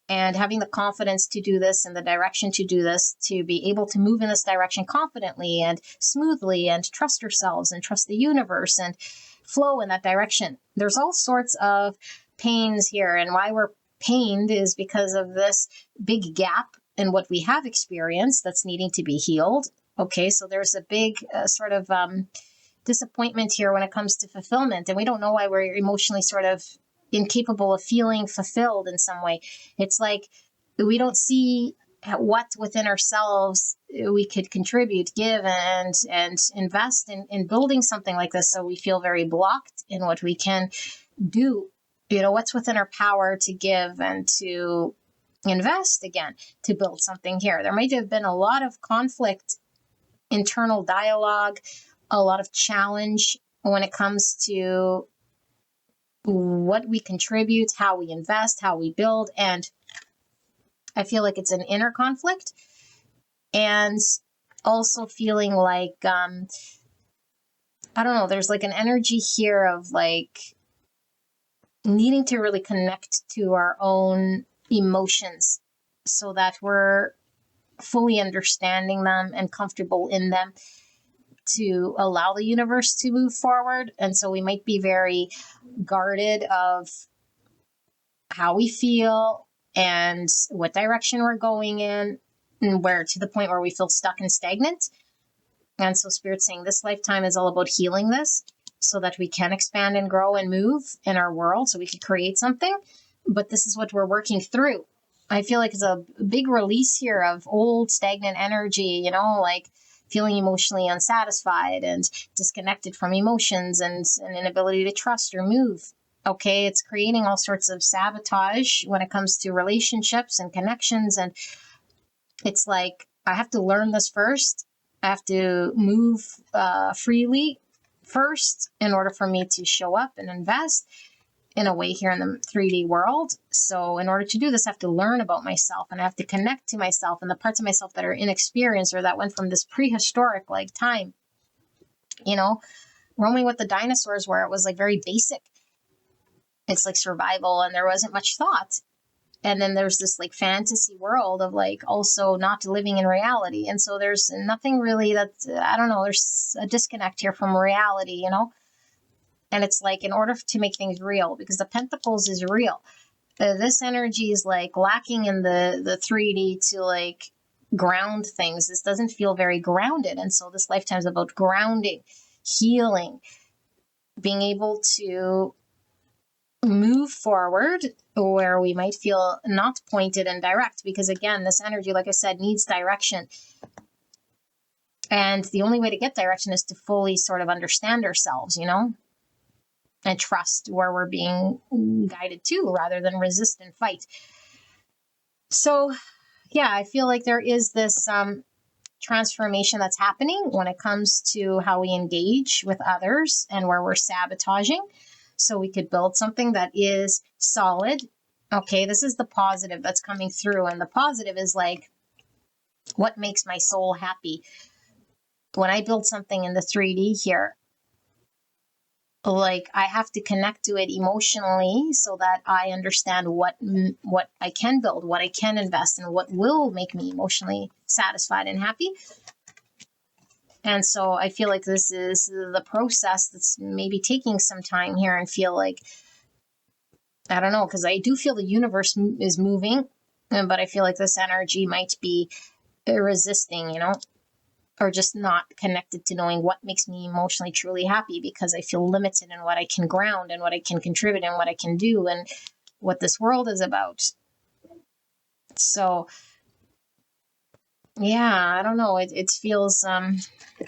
and having the confidence to do this and the direction to do this, to be able to move in this direction confidently and smoothly and trust ourselves and trust the universe and flow in that direction. There's all sorts of pains here, and why we're pained is because of this big gap in what we have experienced that's needing to be healed. Okay, so there's a big sort of disappointment here when it comes to fulfillment, and we don't know why we're emotionally sort of incapable of feeling fulfilled in some way. It's like we don't see what within ourselves we could contribute, give, and invest in building something like this. So we feel very blocked in what we can do. You know, what's within our power to give and to invest again, to build something here. There might have been a lot of conflict, internal dialogue, a lot of challenge when it comes to what we contribute, how we invest, how we build. And I feel like it's an inner conflict, and also feeling like, I don't know, there's like an energy here of like needing to really connect to our own emotions so that we're fully understanding them and comfortable in them to allow the universe to move forward. And so we might be very guarded of how we feel and what direction we're going in, and where to the point where we feel stuck and stagnant. And so Spirit's saying this lifetime is all about healing this so that we can expand and grow and move in our world, so we can create something. But this is what we're working through. I feel like it's a big release here of old stagnant energy, you know, like feeling emotionally unsatisfied and disconnected from emotions, and an inability to trust or move. Okay, it's creating all sorts of sabotage when it comes to relationships and connections. And it's like, I have to learn this first. I have to move freely first in order for me to show up and invest in a way here in the 3D world. So in order to do this, I have to learn about myself, and I have to connect to myself and the parts of myself that are inexperienced or that went from this prehistoric like time, you know, roaming with the dinosaurs, where it was like very basic. It's like survival and there wasn't much thought. And then there's this like fantasy world of like also not living in reality. And so there's nothing really that's, I don't know, there's a disconnect here from reality, you know? And it's like, in order to make things real, because the Pentacles is real, this energy is like lacking in the 3D to like ground things. This doesn't feel very grounded. And so this lifetime is about grounding, healing, being able to move forward where we might feel not pointed and direct, because again, this energy, like I said, needs direction. And the only way to get direction is to fully sort of understand ourselves, you know, and trust where we're being guided to, rather than resist and fight. So yeah, I feel like there is this transformation that's happening when it comes to how we engage with others and where we're sabotaging, so we could build something that is solid. Okay, this is the positive that's coming through. And the positive is like, what makes my soul happy? When I build something in the 3D here, like I have to connect to it emotionally so that I understand what I can build, what I can invest in, what will make me emotionally satisfied and happy. And so I feel like this is the process that's maybe taking some time here, and feel like, I don't know, because I do feel the universe is moving, but I feel like this energy might be resisting, you know, or just not connected to knowing what makes me emotionally truly happy, because I feel limited in what I can ground and what I can contribute and what I can do and what this world is about. So yeah, I don't know. It feels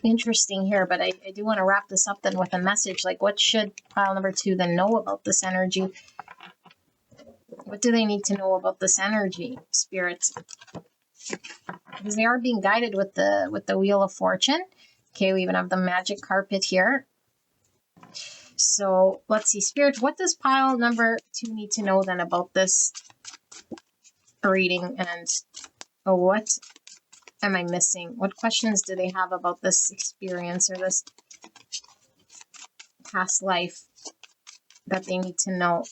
interesting here, but I do want to wrap this up then with a message. Like, what should pile number 2 then know about this energy? What do they need to know about this energy, spirits? Because they are being guided with the Wheel of Fortune. Okay, we even have the magic carpet here. So let's see, spirits, what does pile number 2 need to know then about this reading. And what am I missing? What questions do they have about this experience or this past life that they need to know?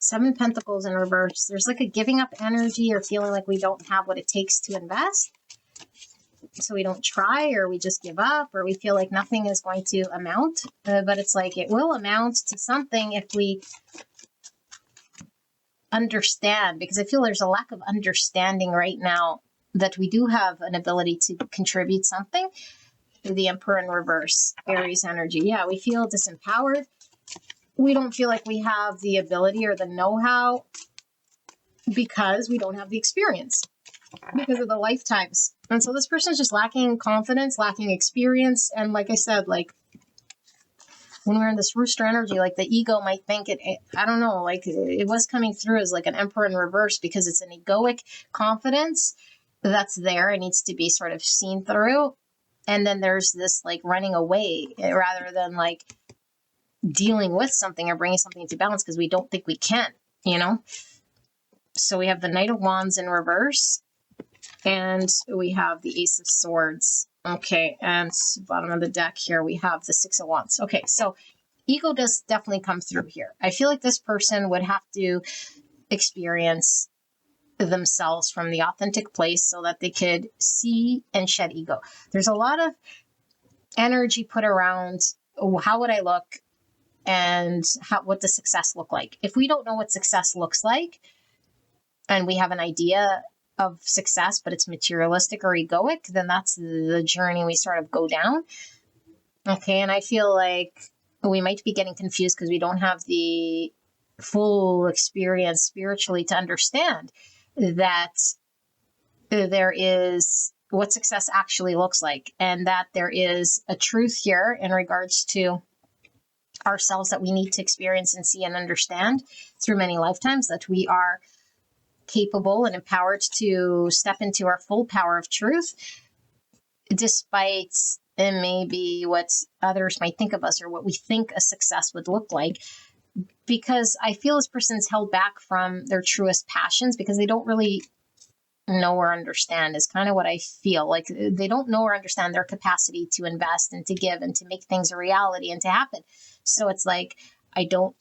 7 Pentacles in reverse. There's like a giving up energy or feeling like we don't have what it takes to invest. So we don't try, or we just give up, or we feel like nothing is going to amount. But it's like it will amount to something if we understand, because I feel there's a lack of understanding right now that we do have an ability to contribute something. The Emperor in reverse, Aries energy. Yeah, we feel disempowered. We don't feel like we have the ability or the know-how because we don't have the experience, because of the lifetimes. And so this person is just lacking confidence, lacking experience. And like I said, like when we're in this rooster energy, like the ego might think I don't know, like it was coming through as like an Emperor in reverse, because it's an egoic confidence that's there. It needs to be sort of seen through. And then there's this like running away rather than like dealing with something or bringing something into balance because we don't think we can, you know? So we have the Knight of Wands in reverse, and we have the Ace of Swords. Okay, and bottom of the deck here, we have the Six of Wands. Okay, so ego does definitely come through here. I feel like this person would have to experience themselves from the authentic place so that they could see and shed ego. There's a lot of energy put around, how would I look and what does success look like? If we don't know what success looks like and we have an idea of success, but it's materialistic or egoic, then that's the journey we sort of go down. Okay, and I feel like we might be getting confused because we don't have the full experience spiritually to understand that there is what success actually looks like, and that there is a truth here in regards to ourselves that we need to experience and see and understand through many lifetimes, that we are capable and empowered to step into our full power of truth, despite maybe what others might think of us or what we think a success would look like. Because I feel this person's held back from their truest passions because they don't really know or understand, is kind of what I feel. Like they don't know or understand their capacity to invest and to give and to make things a reality and to happen. So it's like, I don't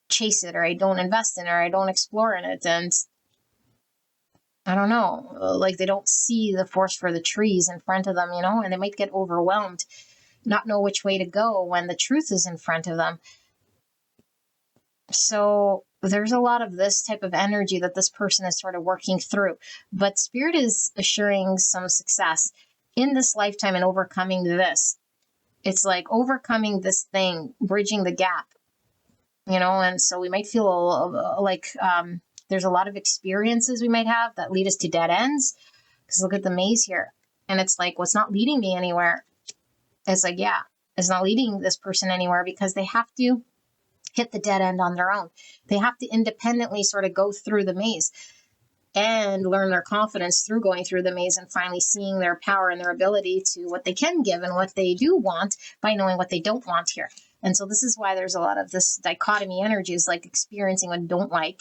chase it, or I don't invest in it, or I don't explore in it. And I don't know, like they don't see the forest for the trees in front of them, you know, and they might get overwhelmed, not know which way to go when the truth is in front of them. So there's a lot of this type of energy that this person is sort of working through. But Spirit is assuring some success in this lifetime and overcoming this. It's like overcoming this thing, bridging the gap, you know, and so we might feel like there's a lot of experiences we might have that lead us to dead ends. Because look at the maze here. And it's like, well, it's not leading me anywhere. It's like, yeah, it's not leading this person anywhere because they have to hit the dead end on their own. They have to independently sort of go through the maze and learn their confidence through going through the maze and finally seeing their power and their ability to what they can give and what they do want by knowing what they don't want here. And so this is why there's a lot of this dichotomy energy, is like experiencing what I don't like,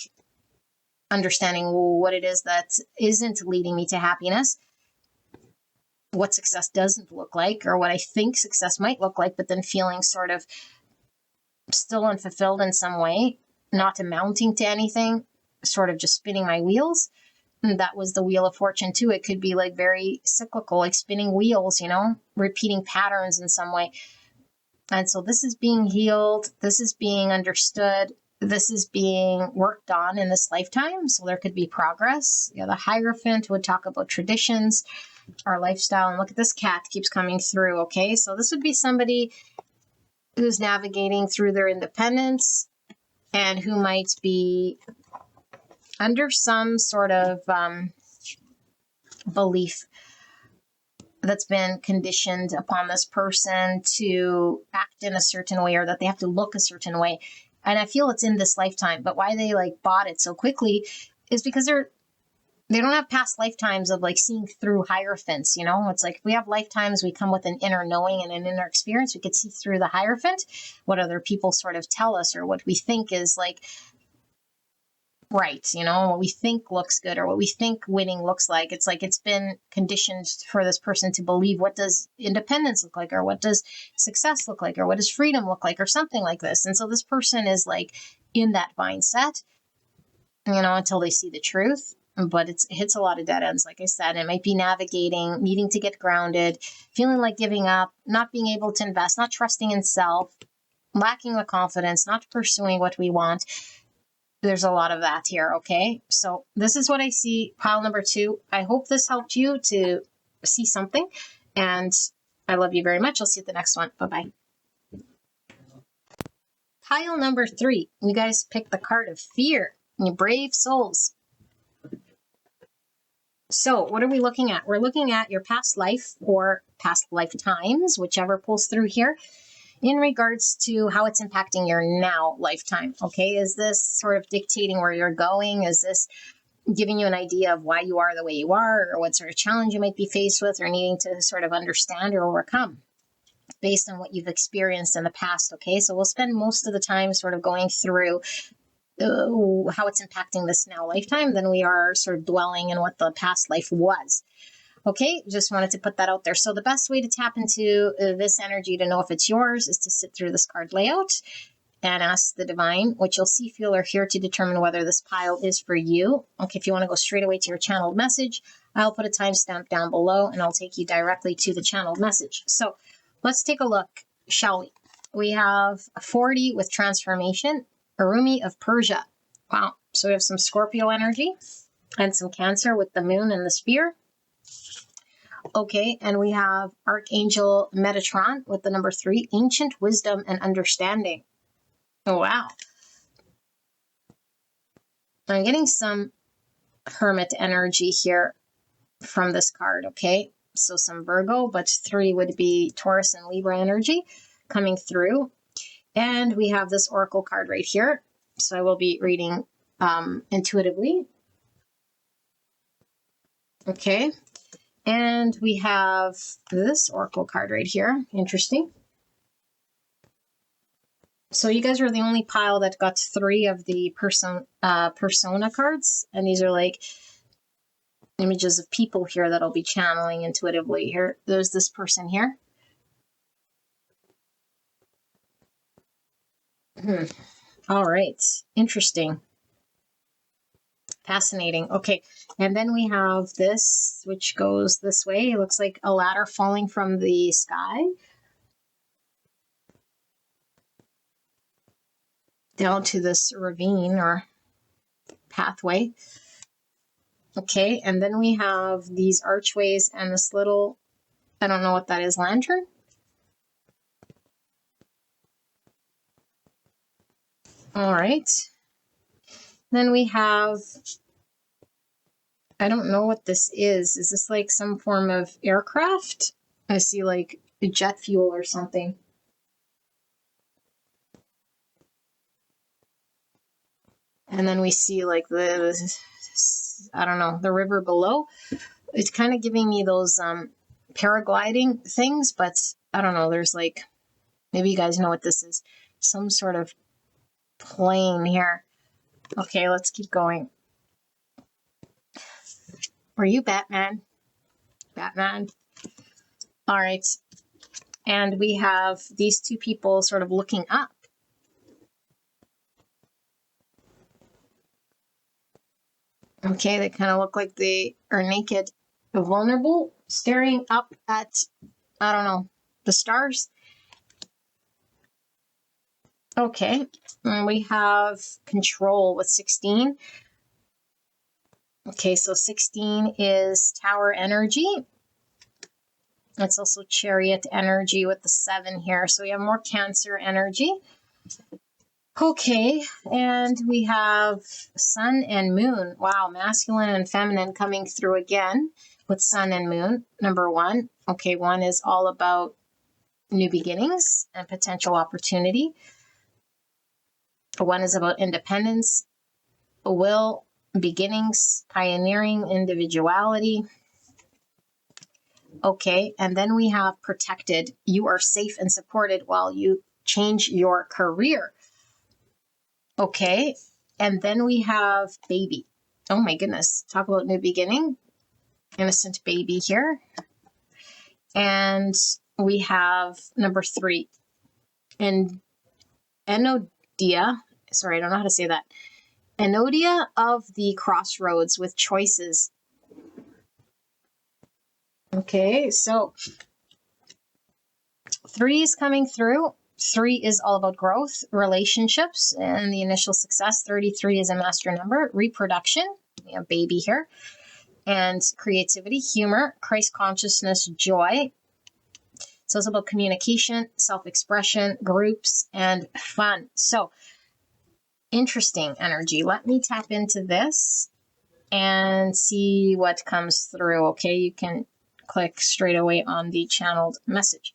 understanding what it is that isn't leading me to happiness, what success doesn't look like, or what I think success might look like, but then feeling sort of still unfulfilled in some way, not amounting to anything, sort of just spinning my wheels. And that was the Wheel of Fortune too. It could be like very cyclical, like spinning wheels, you know, repeating patterns in some way. And so this is being healed. This is being understood. This is being worked on in this lifetime. So there could be progress. Yeah, the Hierophant would talk about traditions, our lifestyle. And look at this cat keeps coming through. Okay, so this would be somebody who's navigating through their independence and who might be under some sort of belief that's been conditioned upon this person to act in a certain way, or that they have to look a certain way. And I feel it's in this lifetime, but why they like bought it so quickly is because they don't have past lifetimes of like seeing through Hierophants, you know? It's like we have lifetimes, we come with an inner knowing and an inner experience. We could see through the Hierophant, what other people sort of tell us or what we think is like right, you know, what we think looks good or what we think winning looks like. It's like it's been conditioned for this person to believe, what does independence look like, or what does success look like, or what does freedom look like, or something like this. And so this person is like in that mindset, you know, until they see the truth. But it hits a lot of dead ends. Like I said, it might be navigating, needing to get grounded, feeling like giving up, not being able to invest, not trusting in self, lacking the confidence, not pursuing what we want. There's a lot of that here. Okay. So this is what I see. Pile number 2. I hope this helped you to see something. And I love you very much. I'll see you at the next one. Bye-bye. Pile number 3. You guys picked the card of fear. You brave souls. So what are we looking at? We're looking at your past life or past lifetimes, whichever pulls through here, in regards to how it's impacting your now lifetime. Okay, is this sort of dictating where you're going? Is this giving you an idea of why you are the way you are, or what sort of challenge you might be faced with or needing to sort of understand or overcome based on what you've experienced in the past? Okay, so we'll spend most of the time sort of going through how it's impacting this now lifetime than we are sort of dwelling in what the past life was. Okay, just wanted to put that out there. So the best way to tap into this energy to know if it's yours is to sit through this card layout and ask the divine, what you'll see, feel, or hear to determine whether this pile is for you. Okay, if you want to go straight away to your channeled message, I'll put a timestamp down below and I'll take you directly to the channeled message. So let's take a look, shall we? We have 40 with transformation, Arumi of Persia. Wow, so we have some Scorpio energy and some Cancer with the moon and the spear. Okay, and we have Archangel Metatron with the number 3, ancient wisdom and understanding. Oh, wow. I'm getting some hermit energy here from this card, okay? So some Virgo, but 3 would be Taurus and Libra energy coming through. And we have this oracle card right here. So I will be reading intuitively. Okay. And we have this oracle card right here. Interesting. So you guys are the only pile that got 3 of the persona cards. And these are like images of people here that I'll be channeling intuitively. Here, there's this person here. All right. Interesting. Fascinating. Okay. And then we have this, which goes this way. It looks like a ladder falling from the sky down to this ravine or pathway. Okay. And then we have these archways and this little, I don't know what that is, lantern. All right. Then we have, I don't know what this is. Is this like some form of aircraft? I see like jet fuel or something. And then we see like the I don't know, the river below. It's kind of giving me those paragliding things, but I don't know. There's like, maybe you guys know what this is. Some sort of plane here. Okay, let's keep going. Were you Batman? Batman. All right. And we have these 2 people sort of looking up. Okay, they kind of look like they are naked, vulnerable, staring up at, I don't know, the stars. Okay, and we have control with 16. Okay, so 16 is tower energy. It's also chariot energy with the 7 here. So we have more Cancer energy. Okay, and we have sun and moon. Wow, masculine and feminine coming through again with sun and moon, number 1. Okay, 1 is all about new beginnings and potential opportunity. 1 is about independence, will, beginnings, pioneering, individuality. Okay, and then we have protected. You are safe and supported while you change your career. Okay, And then we have baby. Oh my goodness. Talk about new beginning. Innocent baby here. And we have number 3. And Enodia. Sorry, I don't know how to say that. Enodia of the crossroads with choices. Okay, so 3 is coming through. 3 is all about growth, relationships, and the initial success. 33 is a master number. Reproduction, baby here. And creativity, humor, Christ consciousness, joy. So it's about communication, self-expression, groups, and fun. So interesting energy. Let me tap into this and see what comes through. Okay, you can click straight away on the channeled message.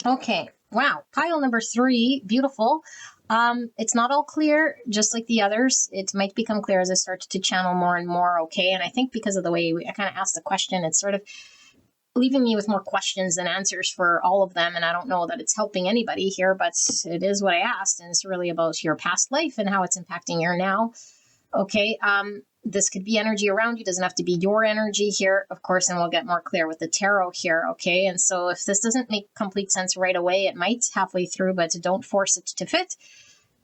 Okay, wow, pile number 3, beautiful. It's not all clear, just like the others. It might become clear as I start to channel more and more, okay? And I think because of the way I kind of asked the question, it's sort of leaving me with more questions than answers for all of them. And I don't know that it's helping anybody here, but it is what I asked. And it's really about your past life and how it's impacting your now. Okay, this could be energy around you. It doesn't have to be your energy here, of course, and we'll get more clear with the tarot here, okay? And so if this doesn't make complete sense right away, it might halfway through, but don't force it to fit.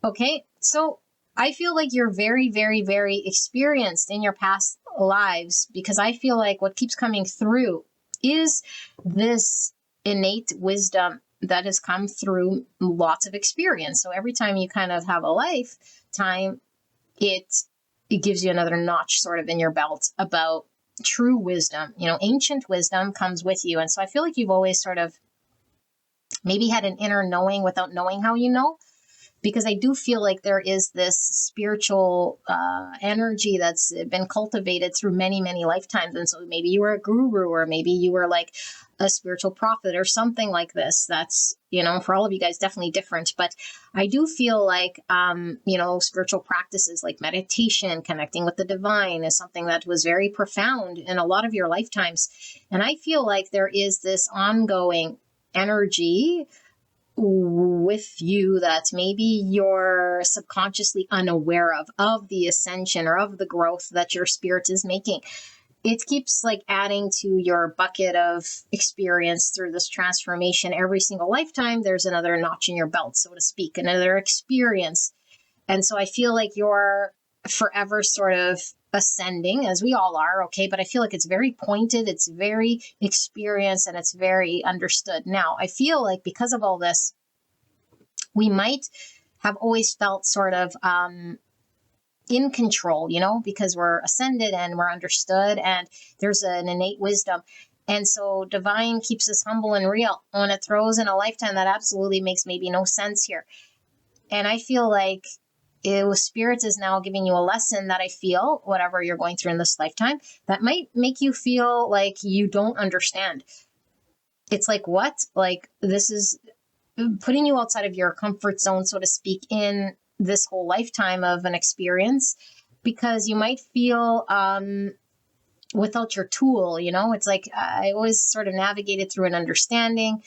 Okay, so I feel like you're very, very, very experienced in your past lives, because I feel like what keeps coming through is this innate wisdom that has come through lots of experience. So every time you kind of have a lifetime, it gives you another notch sort of in your belt about true wisdom. Ancient wisdom comes with you. And so I feel like you've always sort of maybe had an inner knowing without knowing how you know, because I do feel like there is this spiritual energy that's been cultivated through many, many lifetimes. And so maybe you were a guru, or maybe you were like a spiritual prophet or something like this. That's, for all of you guys, definitely different. But I do feel like, spiritual practices like meditation, connecting with the divine, is something that was very profound in a lot of your lifetimes. And I feel like there is this ongoing energy with you that maybe you're subconsciously unaware of the ascension or of the growth that your spirit is making. It keeps like adding to your bucket of experience through this transformation. Every single lifetime, there's another notch in your belt, so to speak, another experience. And so I feel like you're forever sort of ascending, as we all are, okay? But I feel like it's very pointed, it's very experienced, and it's very understood. Now, I feel like because of all this, we might have always felt sort of in control, because we're ascended and we're understood, and there's an innate wisdom. And so divine keeps us humble and real. When it throws in a lifetime, that absolutely makes maybe no sense here. And I feel like Spirit is now giving you a lesson that I feel, whatever you're going through in this lifetime, that might make you feel like you don't understand. It's like, what? Like, this is putting you outside of your comfort zone, so to speak, in this whole lifetime of an experience, because you might feel without your tool, it's like I always sort of navigated through an understanding,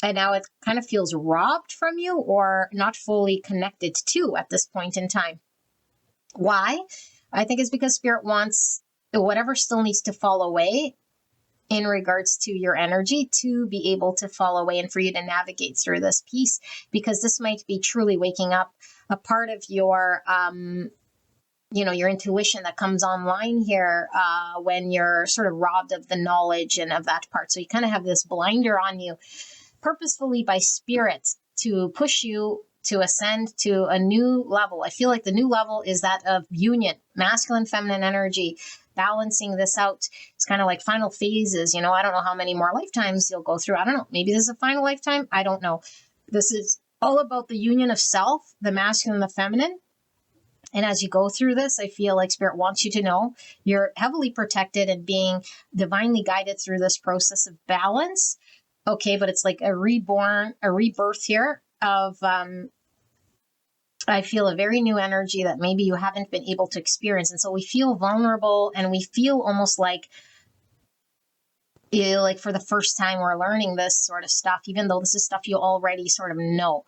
and now it kind of feels robbed from you or not fully connected to at this point in time. Why? I think it's because Spirit wants whatever still needs to fall away in regards to your energy to be able to fall away and for you to navigate through this piece, because this might be truly waking up a part of your your intuition that comes online here when you're sort of robbed of the knowledge and of that part. So you kind of have this blinder on you purposefully by Spirit to push you to ascend to a new level. I feel like the new level is that of union, masculine, feminine energy, balancing this out. It's kind of like final phases. I don't know how many more lifetimes you'll go through. I don't know. Maybe this is a final lifetime. I don't know. This is all about the union of self, the masculine and the feminine. And as you go through this, I feel like Spirit wants you to know you're heavily protected and being divinely guided through this process of balance. Okay, but it's like a rebirth here of, I feel a very new energy that maybe you haven't been able to experience. And so we feel vulnerable and we feel almost like, like for the first time we're learning this sort of stuff, even though this is stuff you already sort of know,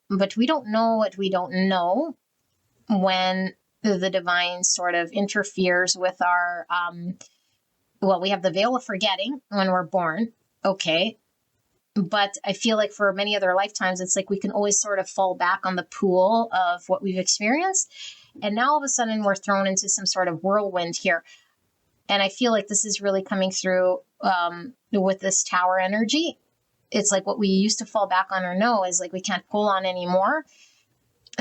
but we don't know what we don't know when the divine sort of interferes with our, well, we have the veil of forgetting when we're born. Okay. But I feel like for many other lifetimes, it's like we can always sort of fall back on the pool of what we've experienced. And now all of a sudden we're thrown into some sort of whirlwind here. And I feel like this is really coming through with this tower energy. It's like what we used to fall back on or know is like we can't pull on anymore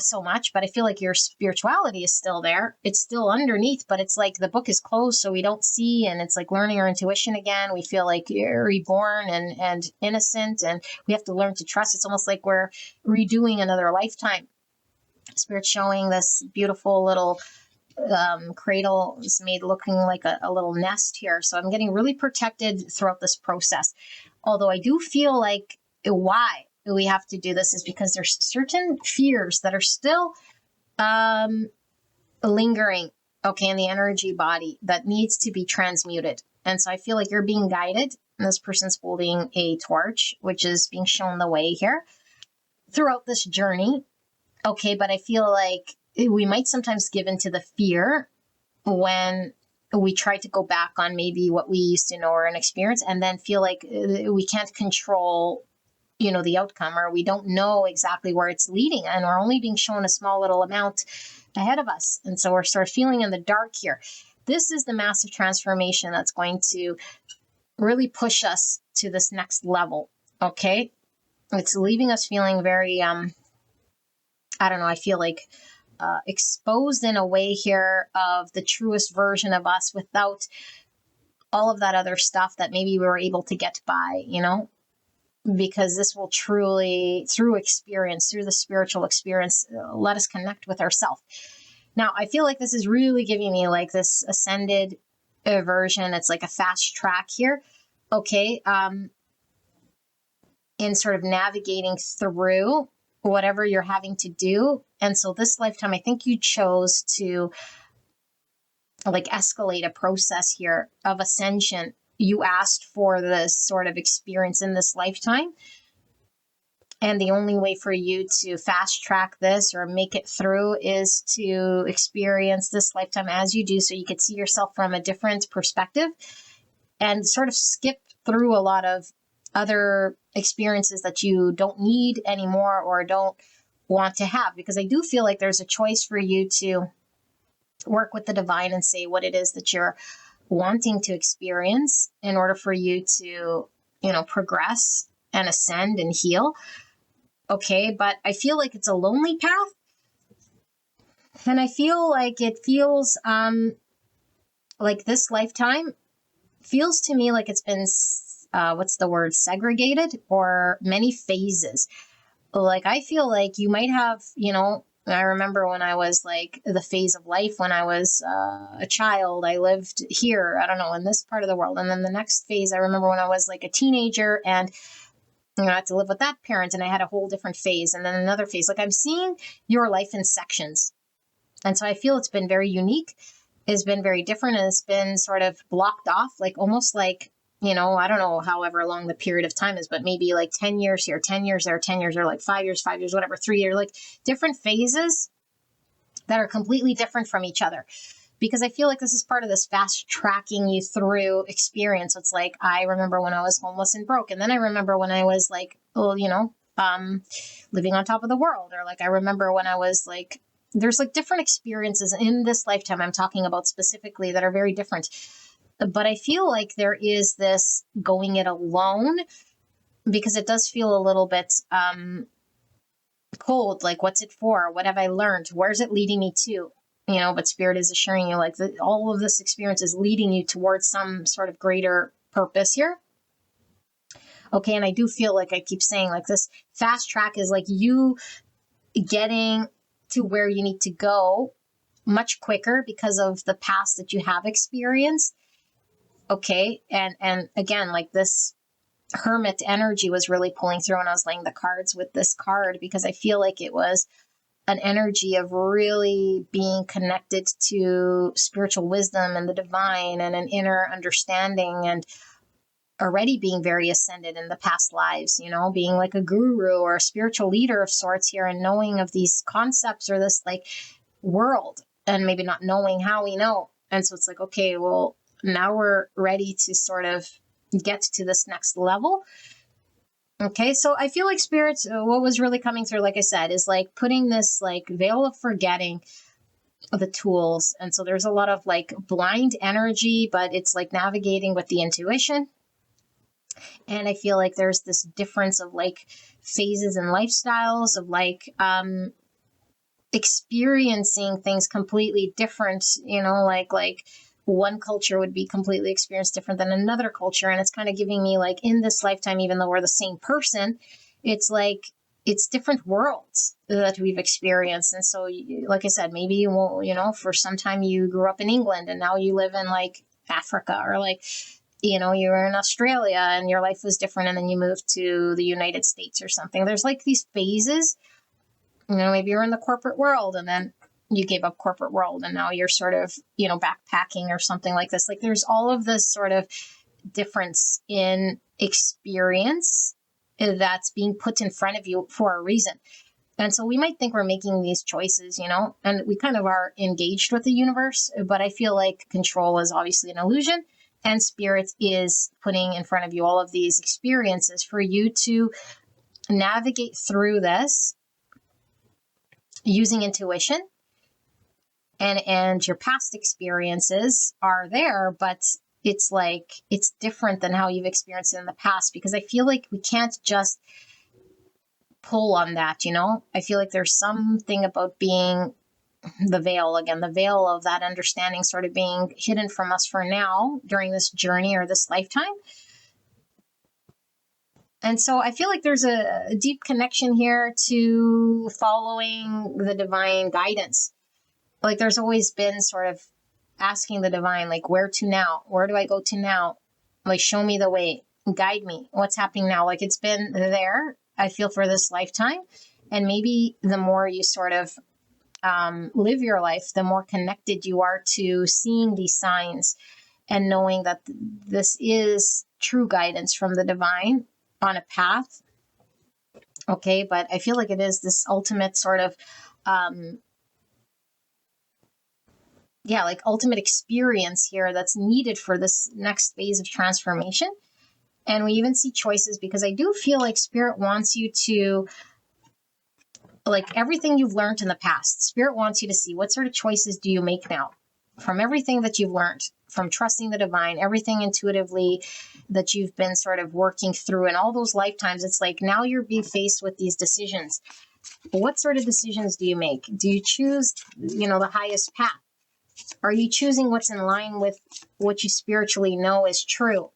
so much, but I feel like your spirituality is still there. It's still underneath, but it's like the book is closed, so we don't see, and it's like learning our intuition again. We feel like you're reborn and innocent, and we have to learn to trust. It's almost like we're redoing another lifetime. Spirit's showing this beautiful little cradle is made looking like a little nest here. So I'm getting really protected throughout this process. Although I do feel like why we have to do this is because there's certain fears that are still lingering, okay, in the energy body that needs to be transmuted. And so I feel like you're being guided. And this person's holding a torch, which is being shown the way here throughout this journey. Okay, but I feel like we might sometimes give into the fear when we try to go back on maybe what we used to know or an experience and then feel like we can't control the outcome, or we don't know exactly where it's leading, and we're only being shown a small little amount ahead of us. And so we're sort of feeling in the dark here. This is the massive transformation that's going to really push us to this next level. Okay. It's leaving us feeling very, I don't know, I feel like exposed in a way here of the truest version of us without all of that other stuff that maybe we were able to get by, because this will truly, through experience, through the spiritual experience, let us connect with ourselves. Now, I feel like this is really giving me like this ascended version. It's like a fast track here. Okay. In sort of navigating through whatever you're having to do. And so this lifetime, I think you chose to like escalate a process here of ascension. You asked for this sort of experience in this lifetime. And the only way for you to fast track this or make it through is to experience this lifetime as you do, so you could see yourself from a different perspective and sort of skip through a lot of other experiences that you don't need anymore or don't want to have. Because I do feel like there's a choice for you to work with the divine and say what it is that you're wanting to experience in order for you to, progress and ascend and heal. Okay, but I feel like it's a lonely path. And I feel like it feels like this lifetime feels to me like it's been, segregated, or many phases. Like I feel like you might have, I remember when I was like the phase of life when I was a child, I lived here, I don't know, in this part of the world. And then the next phase, I remember when I was like a teenager and I had to live with that parent, and I had a whole different phase, and then another phase. Like I'm seeing your life in sections. And so I feel it's been very unique. It's been very different, and it's been sort of blocked off, like almost like, I don't know however long the period of time is, but maybe like 10 years here, 10 years there, 10 years, or like 5 years, whatever, 3 years, like different phases that are completely different from each other. Because I feel like this is part of this fast tracking you through experience. It's like, I remember when I was homeless and broke. And then I remember when I was like, living on top of the world. Or like, I remember when I was like, there's like different experiences in this lifetime I'm talking about specifically that are very different. But I feel like there is this going it alone, because it does feel a little bit cold. Like, what's it for? What have I learned? Where's it leading me to? But Spirit is assuring you like that all of this experience is leading you towards some sort of greater purpose here. Okay. And I do feel like I keep saying like this fast track is like you getting to where you need to go much quicker because of the past that you have experienced. Okay. And again, like this Hermit energy was really pulling through when I was laying the cards with this card, because I feel like it was an energy of really being connected to spiritual wisdom and the divine and an inner understanding, and already being very ascended in the past lives, you know, being like a guru or a spiritual leader of sorts here, and knowing of these concepts or this like world, and maybe not knowing how we know. And so it's like, okay, well, now we're ready to sort of get to this next level. Okay, so I feel like spirits, what was really coming through, like I said, is like putting this like veil of forgetting the tools. And so there's a lot of like blind energy, but it's like navigating with the intuition. And I feel like there's this difference of like phases and lifestyles of like experiencing things completely different, you know, like one culture would be completely experienced different than another culture. And it's kind of giving me like in this lifetime, even though we're the same person, it's like it's different worlds that we've experienced. And so, like I said, maybe you won't, you know, for some time you grew up in England and now you live in like Africa, or like, you know, you were in Australia and your life was different and then you moved to the United States or something. There's like these phases, you know, maybe you're in the corporate world and then you gave up corporate world and now you're sort of, you know, backpacking or something like this. Like there's all of this sort of difference in experience that's being put in front of you for a reason. And so we might think we're making these choices, you know, and we kind of are engaged with the universe, but I feel like control is obviously an illusion, and spirit is putting in front of you all of these experiences for you to navigate through this using intuition. And your past experiences are there, but it's like, it's different than how you've experienced it in the past, because I feel like we can't just pull on that, you know? I feel like there's something about being the veil, again, the veil of that understanding sort of being hidden from us for now during this journey or this lifetime. And so I feel like there's a deep connection here to following the divine guidance. Like there's always been sort of asking the divine, like, where to now? Where do I go to now? Like, show me the way, guide me. What's happening now? Like it's been there, I feel, for this lifetime. And maybe the more you sort of live your life, the more connected you are to seeing these signs and knowing that this is true guidance from the divine on a path. Okay, but I feel like it is this ultimate sort of like ultimate experience here that's needed for this next phase of transformation. And we even see choices, because I do feel like spirit wants you to, like everything you've learned in the past, spirit wants you to see what sort of choices do you make now from everything that you've learned, from trusting the divine, everything intuitively that you've been sort of working through in all those lifetimes. It's like now you're being faced with these decisions. What sort of decisions do you make? Do you choose, you know, the highest path? Are you choosing what's in line with what you spiritually know is true?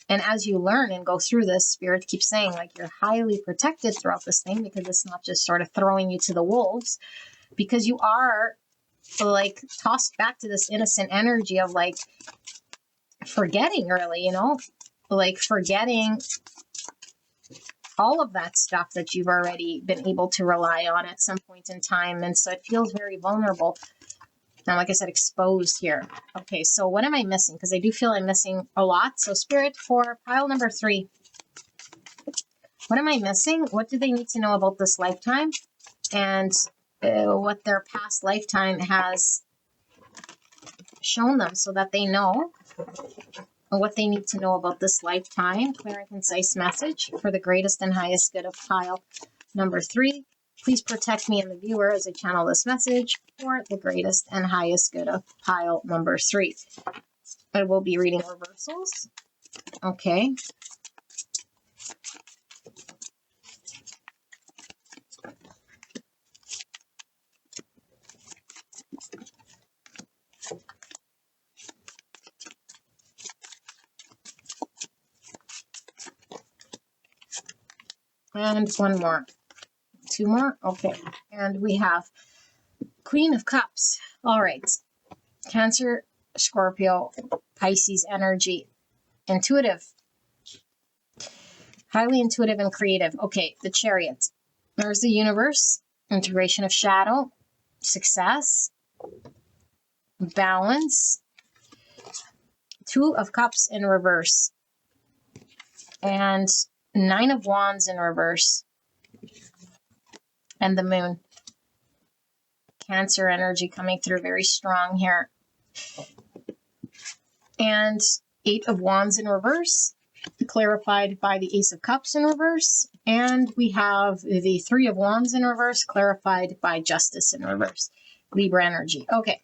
And as you learn and go through this, spirit keeps saying, like, you're highly protected throughout this thing, because it's not just sort of throwing you to the wolves, because you are like tossed back to this innocent energy of like forgetting, really, you know, like forgetting all of that stuff that you've already been able to rely on at some point in time. And so it feels very vulnerable. Now, like I said, exposed here. Okay, so what am I missing? Because I do feel I'm missing a lot. So spirit, for pile number 3, what am I missing? What do they need to know about this lifetime? And what their past lifetime has shown them, so that they know what they need to know about this lifetime. Clear and concise message for the greatest and highest good of pile number 3. Please protect me and the viewer as I channel this message for the greatest and highest good of pile number 3. I will be reading reversals. Okay. And one more. 2 more. Okay. And we have Queen of Cups. All right. Cancer, Scorpio, Pisces energy. Intuitive. Highly intuitive and creative. Okay, the Chariot. There's the universe, integration of shadow, success, balance, Two of Cups in reverse, and Nine of Wands in reverse, and the Moon. Cancer energy coming through very strong here. And Eight of Wands in reverse, clarified by the Ace of Cups in reverse. And we have the Three of Wands in reverse, clarified by Justice in reverse. Libra energy. Okay.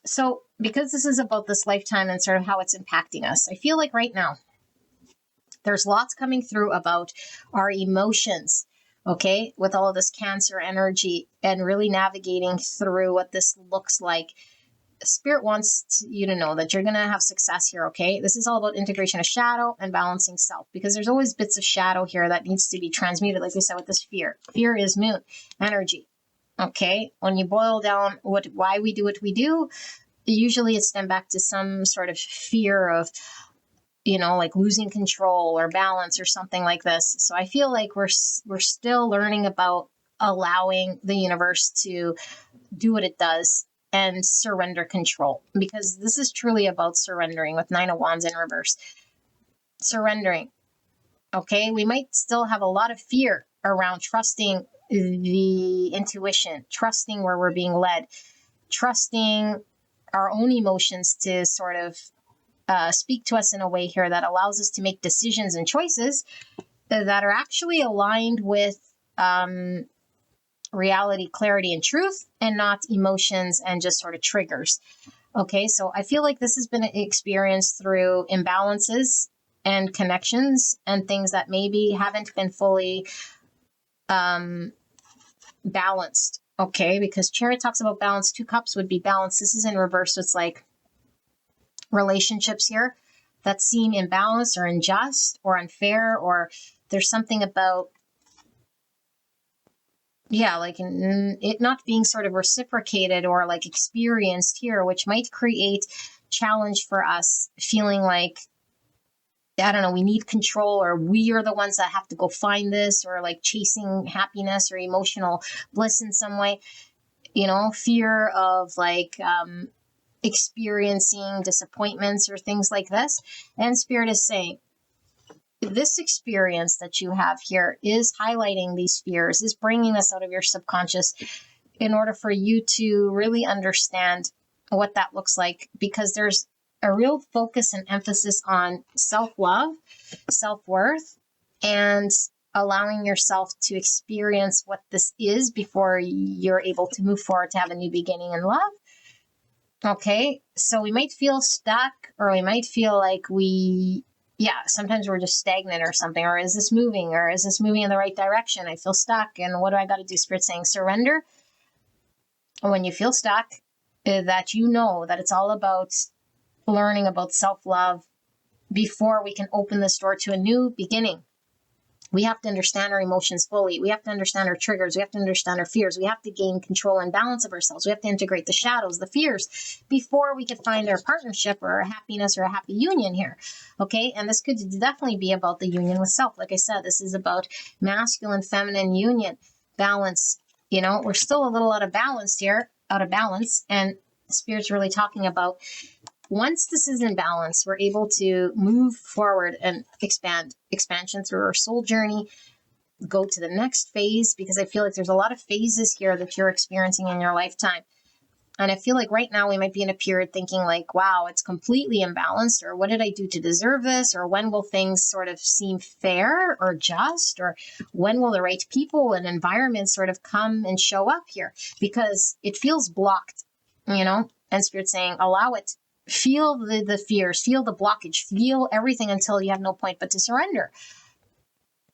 So because this is about this lifetime and sort of how it's impacting us, I feel like right now there's lots coming through about our emotions, okay, with all of this Cancer energy and really navigating through what this looks like. Spirit wants you to know that you're going to have success here, okay? This is all about integration of shadow and balancing self, because there's always bits of shadow here that needs to be transmuted, like we said, with this fear. Fear is Moon energy, okay? When you boil down why we do what we do, usually it's stemmed back to some sort of fear of, like losing control or balance or something like this. So I feel like we're still learning about allowing the universe to do what it does and surrender control, because this is truly about surrendering with Nine of Wands in reverse. Surrendering. Okay, we might still have a lot of fear around trusting the intuition, trusting where we're being led, trusting our own emotions to sort of speak to us in a way here that allows us to make decisions and choices that are actually aligned with reality, clarity, and truth, and not emotions and just sort of triggers. Okay, so I feel like this has been experienced through imbalances and connections and things that maybe haven't been fully balanced. Okay, because Chariot talks about balance. Two Cups would be balance. This is in reverse. So it's like relationships here that seem imbalanced or unjust or unfair, or there's something about like it not being sort of reciprocated or like experienced here, which might create challenge for us, feeling like, I don't know, we need control, or we are the ones that have to go find this, or like chasing happiness or emotional bliss in some way, fear of like experiencing disappointments or things like this. And Spirit is saying, this experience that you have here is highlighting these fears, is bringing this out of your subconscious in order for you to really understand what that looks like, because there's a real focus and emphasis on self-love, self-worth, and allowing yourself to experience what this is before you're able to move forward to have a new beginning in love. Okay, so we might feel stuck, or we might feel like sometimes we're just stagnant or something, or is this moving in the right direction? I feel stuck, and what do I got to do? Spirit saying surrender. When you feel stuck, that that it's all about learning about self-love before we can open this door to a new beginning. We have to understand our emotions fully. We have to understand our triggers. We have to understand our fears. We have to gain control and balance of ourselves. We have to integrate the shadows, the fears, before we can find our partnership or our happiness or a happy union here. Okay, and this could definitely be about the union with self. Like I said, this is about masculine, feminine union, balance. We're still a little out of balance, and Spirit's really talking about, once this is in balance, we're able to move forward and expansion through our soul journey, go to the next phase, because I feel like there's a lot of phases here that you're experiencing in your lifetime. And I feel like right now we might be in a period thinking like, wow, it's completely imbalanced, or what did I do to deserve this? Or when will things sort of seem fair or just, or when will the right people and environment sort of come and show up here? Because it feels blocked, and Spirit's saying, allow it. Feel the fears, feel the blockage, feel everything until you have no point but to surrender.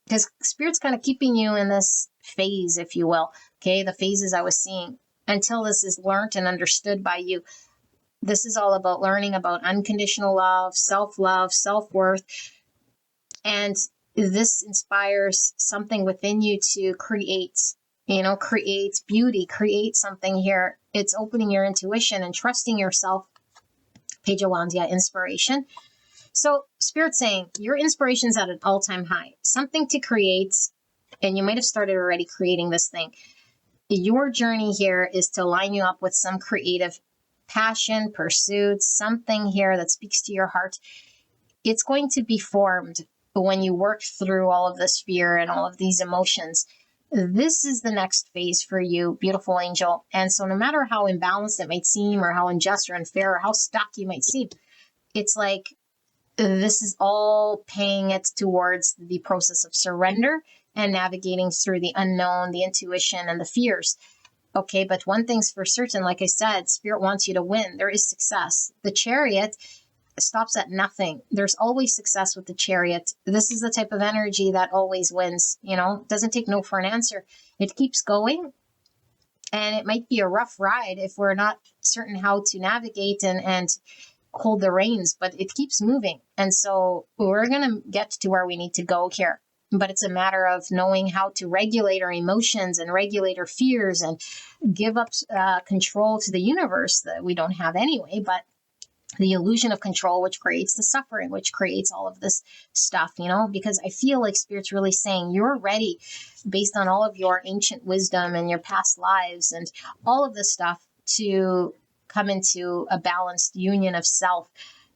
Because Spirit's kind of keeping you in this phase, if you will, okay, the phases I was seeing, until this is learned and understood by you. This is all about learning about unconditional love, self-worth, and this inspires something within you to create beauty, create something here. It's opening your intuition and trusting yourself. Page of Wands, inspiration. So Spirit's saying your inspiration's at an all-time high. Something to create, and you might have started already creating this thing. Your journey here is to line you up with some creative passion, pursuit, something here that speaks to your heart. It's going to be formed when you work through all of this fear and all of these emotions. This is the next phase for you, beautiful angel. And so no matter how imbalanced it might seem, or how unjust or unfair, or how stuck you might seem, it's like this is all paying it towards the process of surrender and navigating through the unknown, the intuition, and the fears. Okay, but one thing's for certain, like I said, Spirit wants you to win. There is success. The Chariot stops at nothing. There's always success with the Chariot. This is the type of energy that always wins, doesn't take no for an answer. It keeps going. And it might be a rough ride if we're not certain how to navigate and hold the reins, but it keeps moving. And so we're going to get to where we need to go here. But it's a matter of knowing how to regulate our emotions and regulate our fears and give up control to the universe that we don't have anyway, but the illusion of control, which creates the suffering, which creates all of this stuff, because I feel like Spirit's really saying you're ready based on all of your ancient wisdom and your past lives and all of this stuff to come into a balanced union of self,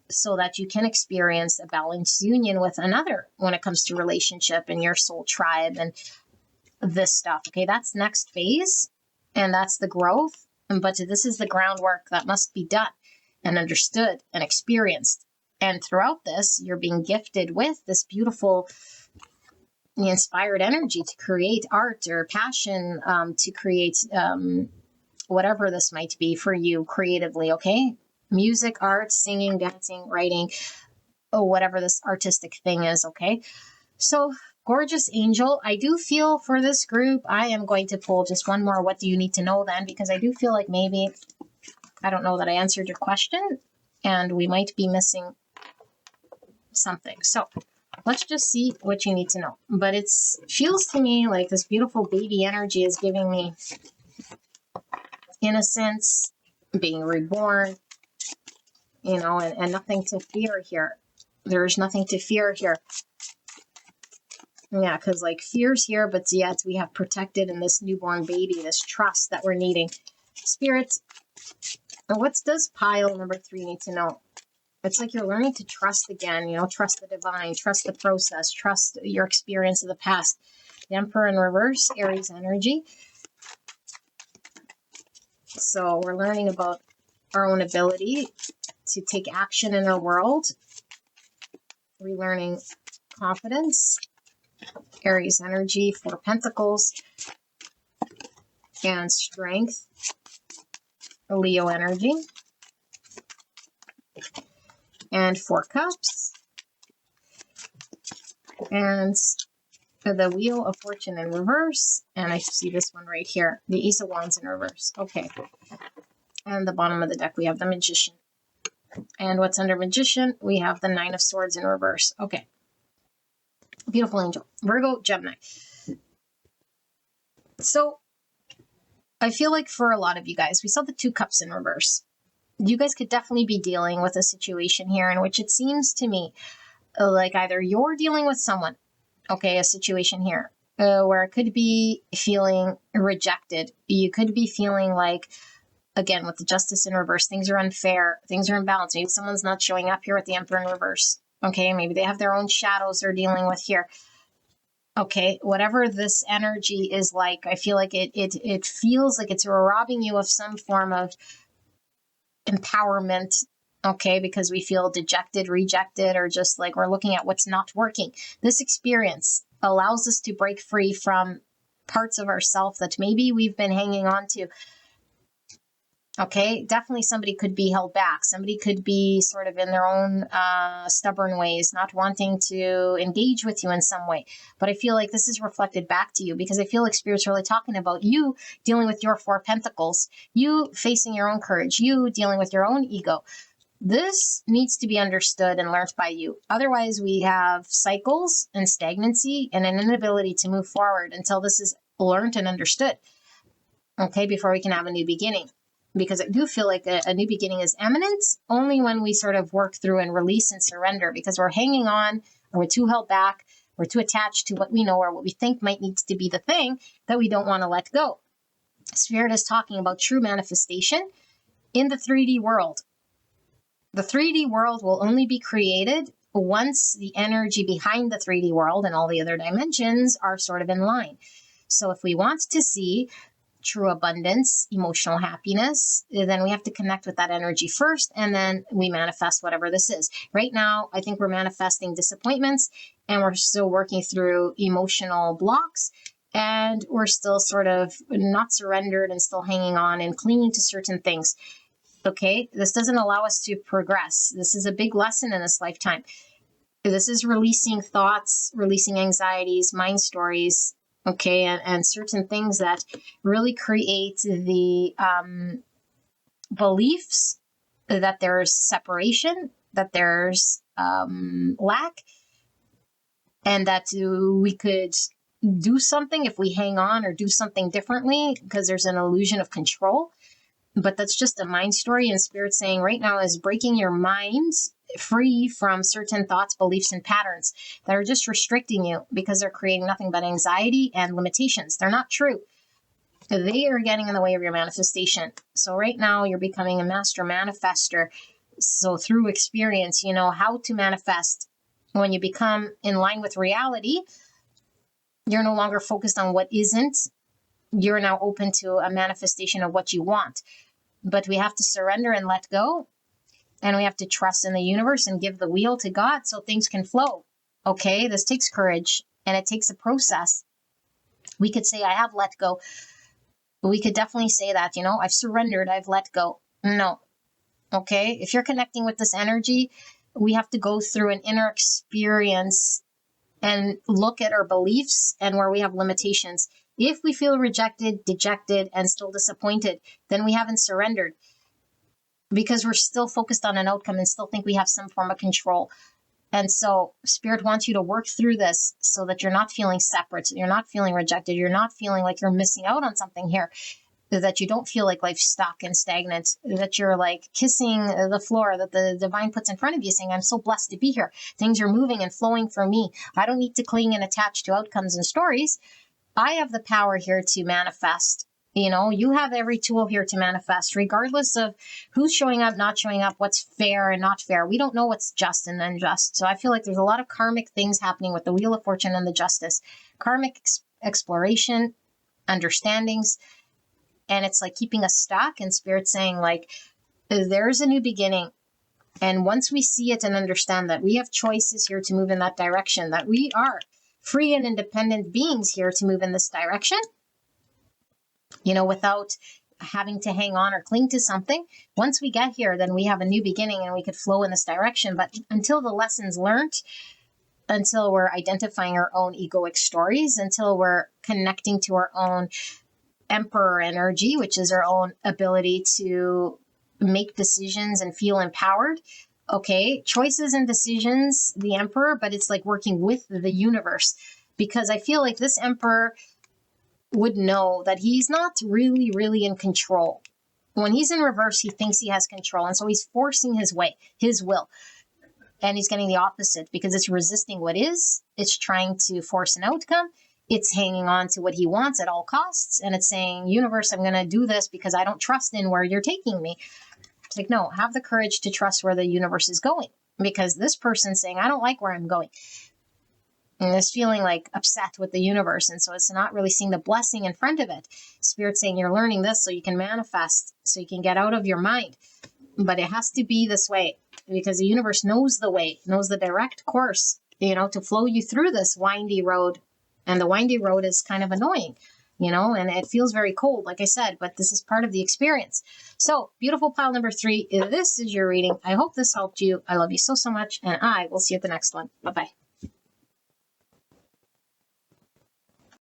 so that you can experience a balanced union with another when it comes to relationship and your soul tribe and this stuff. Okay, that's next phase, and that's the growth. But this is the groundwork that must be done and understood and experienced. And throughout this, you're being gifted with this beautiful, inspired energy to create art or passion, to create whatever this might be for you creatively, okay? Music, art, singing, dancing, writing, whatever this artistic thing is, okay? So, gorgeous angel, I do feel for this group, I am going to pull just one more what do you need to know then, because I do feel like maybe, I don't know that I answered your question, and we might be missing something. So, let's just see what you need to know. But it feels to me like this beautiful baby energy is giving me innocence, being reborn, and nothing to fear here. There's nothing to fear here. Yeah, because fear's here, but yet we have protected in this newborn baby, this trust that we're needing. Spirit, what does pile number 3 need to know? It's like you're learning to trust again, trust the divine, trust the process, trust your experience of the past. The Emperor in reverse, Aries energy. So we're learning about our own ability to take action in our world. Relearning confidence. Aries energy, 4 Pentacles. And strength. Leo energy. And 4 Cups. And the Wheel of Fortune in reverse. And I see this one right here. The Ace of Wands in reverse. Okay. And the bottom of the deck, we have the Magician. And what's under Magician? We have the 9 of Swords in reverse. Okay. Beautiful angel. Virgo, Gemini. So, I feel like for a lot of you guys, we saw the 2 Cups in reverse. You guys could definitely be dealing with a situation here in which it seems to me like either you're dealing with someone, okay, a situation here, where it could be feeling rejected. You could be feeling like, again, with the Justice in reverse, things are unfair, things are imbalanced. Maybe someone's not showing up here with the Emperor in reverse. Okay, maybe they have their own shadows they're dealing with here. Okay, whatever this energy is like, I feel like it feels like it's robbing you of some form of empowerment, okay, because we feel dejected, rejected, or just like we're looking at what's not working. This experience allows us to break free from parts of ourselves that maybe we've been hanging on to. Okay, definitely somebody could be held back. Somebody could be sort of in their own stubborn ways, not wanting to engage with you in some way. But I feel like this is reflected back to you because I feel like Spirit's really talking about you dealing with your 4 Pentacles, you facing your own courage, you dealing with your own ego. This needs to be understood and learned by you. Otherwise, we have cycles and stagnancy and an inability to move forward until this is learned and understood. Okay, before we can have a new beginning. because I do feel like a new beginning is imminent only when we sort of work through and release and surrender, because we're hanging on, or we're too held back, we're too attached to what we know or what we think might need to be the thing that we don't want to let go. Spirit is talking about true manifestation in the 3D world. The 3D world will only be created once the energy behind the 3D world and all the other dimensions are sort of in line. So if we want to see true abundance, emotional happiness, then we have to connect with that energy first, and then we manifest whatever this is. Right now, I think we're manifesting disappointments, and we're still working through emotional blocks, and we're still sort of not surrendered and still hanging on and clinging to certain things. Okay, this doesn't allow us to progress. This is a big lesson in this lifetime. This is releasing thoughts, releasing anxieties, mind stories, okay, and certain things that really create the beliefs that there's separation, that there's lack, and that we could do something if we hang on or do something differently, because there's an illusion of control. But that's just a mind story, and Spirit saying right now is breaking your mind free from certain thoughts, beliefs, and patterns that are just restricting you, because they're creating nothing but anxiety and limitations. They're not true. They are getting in the way of your manifestation. So right now you're becoming a master manifester. So through experience, you know how to manifest. When you become in line with reality, you're no longer focused on what isn't. You're now open to a manifestation of what you want. But we have to surrender and let go. And we have to trust in the universe and give the wheel to God so things can flow. Okay, this takes courage, and it takes a process. We could say, I have let go. We could definitely say that, I've surrendered, I've let go. No. Okay, if you're connecting with this energy, we have to go through an inner experience and look at our beliefs and where we have limitations. If we feel rejected, dejected, and still disappointed, then we haven't surrendered, because we're still focused on an outcome and still think we have some form of control. And so Spirit wants you to work through this so that you're not feeling separate, you're not feeling rejected, you're not feeling like you're missing out on something here, that you don't feel like life's stuck and stagnant, that you're like kissing the floor that the divine puts in front of you, saying, I'm so blessed to be here. Things are moving and flowing for me. I don't need to cling and attach to outcomes and stories. I have the power here to manifest. You have every tool here to manifest, regardless of who's showing up, not showing up, what's fair and not fair. We don't know what's just and unjust. So I feel like there's a lot of karmic things happening with the Wheel of Fortune and the Justice. Karmic exploration, understandings, and it's like keeping us stuck, and Spirit saying like, there's a new beginning. And once we see it and understand that we have choices here to move in that direction, that we are free and independent beings here to move in this direction, without having to hang on or cling to something. Once we get here, then we have a new beginning and we could flow in this direction. But until the lessons learned, until we're identifying our own egoic stories, until we're connecting to our own emperor energy, which is our own ability to make decisions and feel empowered. Okay, choices and decisions, the emperor, but it's like working with the universe, because I feel like this emperor would know that he's not really, really in control. When he's in reverse, he thinks he has control. And so he's forcing his way, his will. And he's getting the opposite, because it's resisting what is. It's trying to force an outcome. It's hanging on to what he wants at all costs. And it's saying, universe, I'm going to do this because I don't trust in where you're taking me. It's like, no, have the courage to trust where the universe is going. Because this person's saying, I don't like where I'm going. And is feeling like upset with the universe. And so it's not really seeing the blessing in front of it. Spirit saying, you're learning this so you can manifest, so you can get out of your mind. But it has to be this way, because the universe knows the way, knows the direct course, to flow you through this windy road. And the windy road is kind of annoying, and it feels very cold, like I said, but this is part of the experience. So beautiful pile number 3, this is your reading. I hope this helped you. I love you so, so much. And I will see you at the next one. Bye-bye.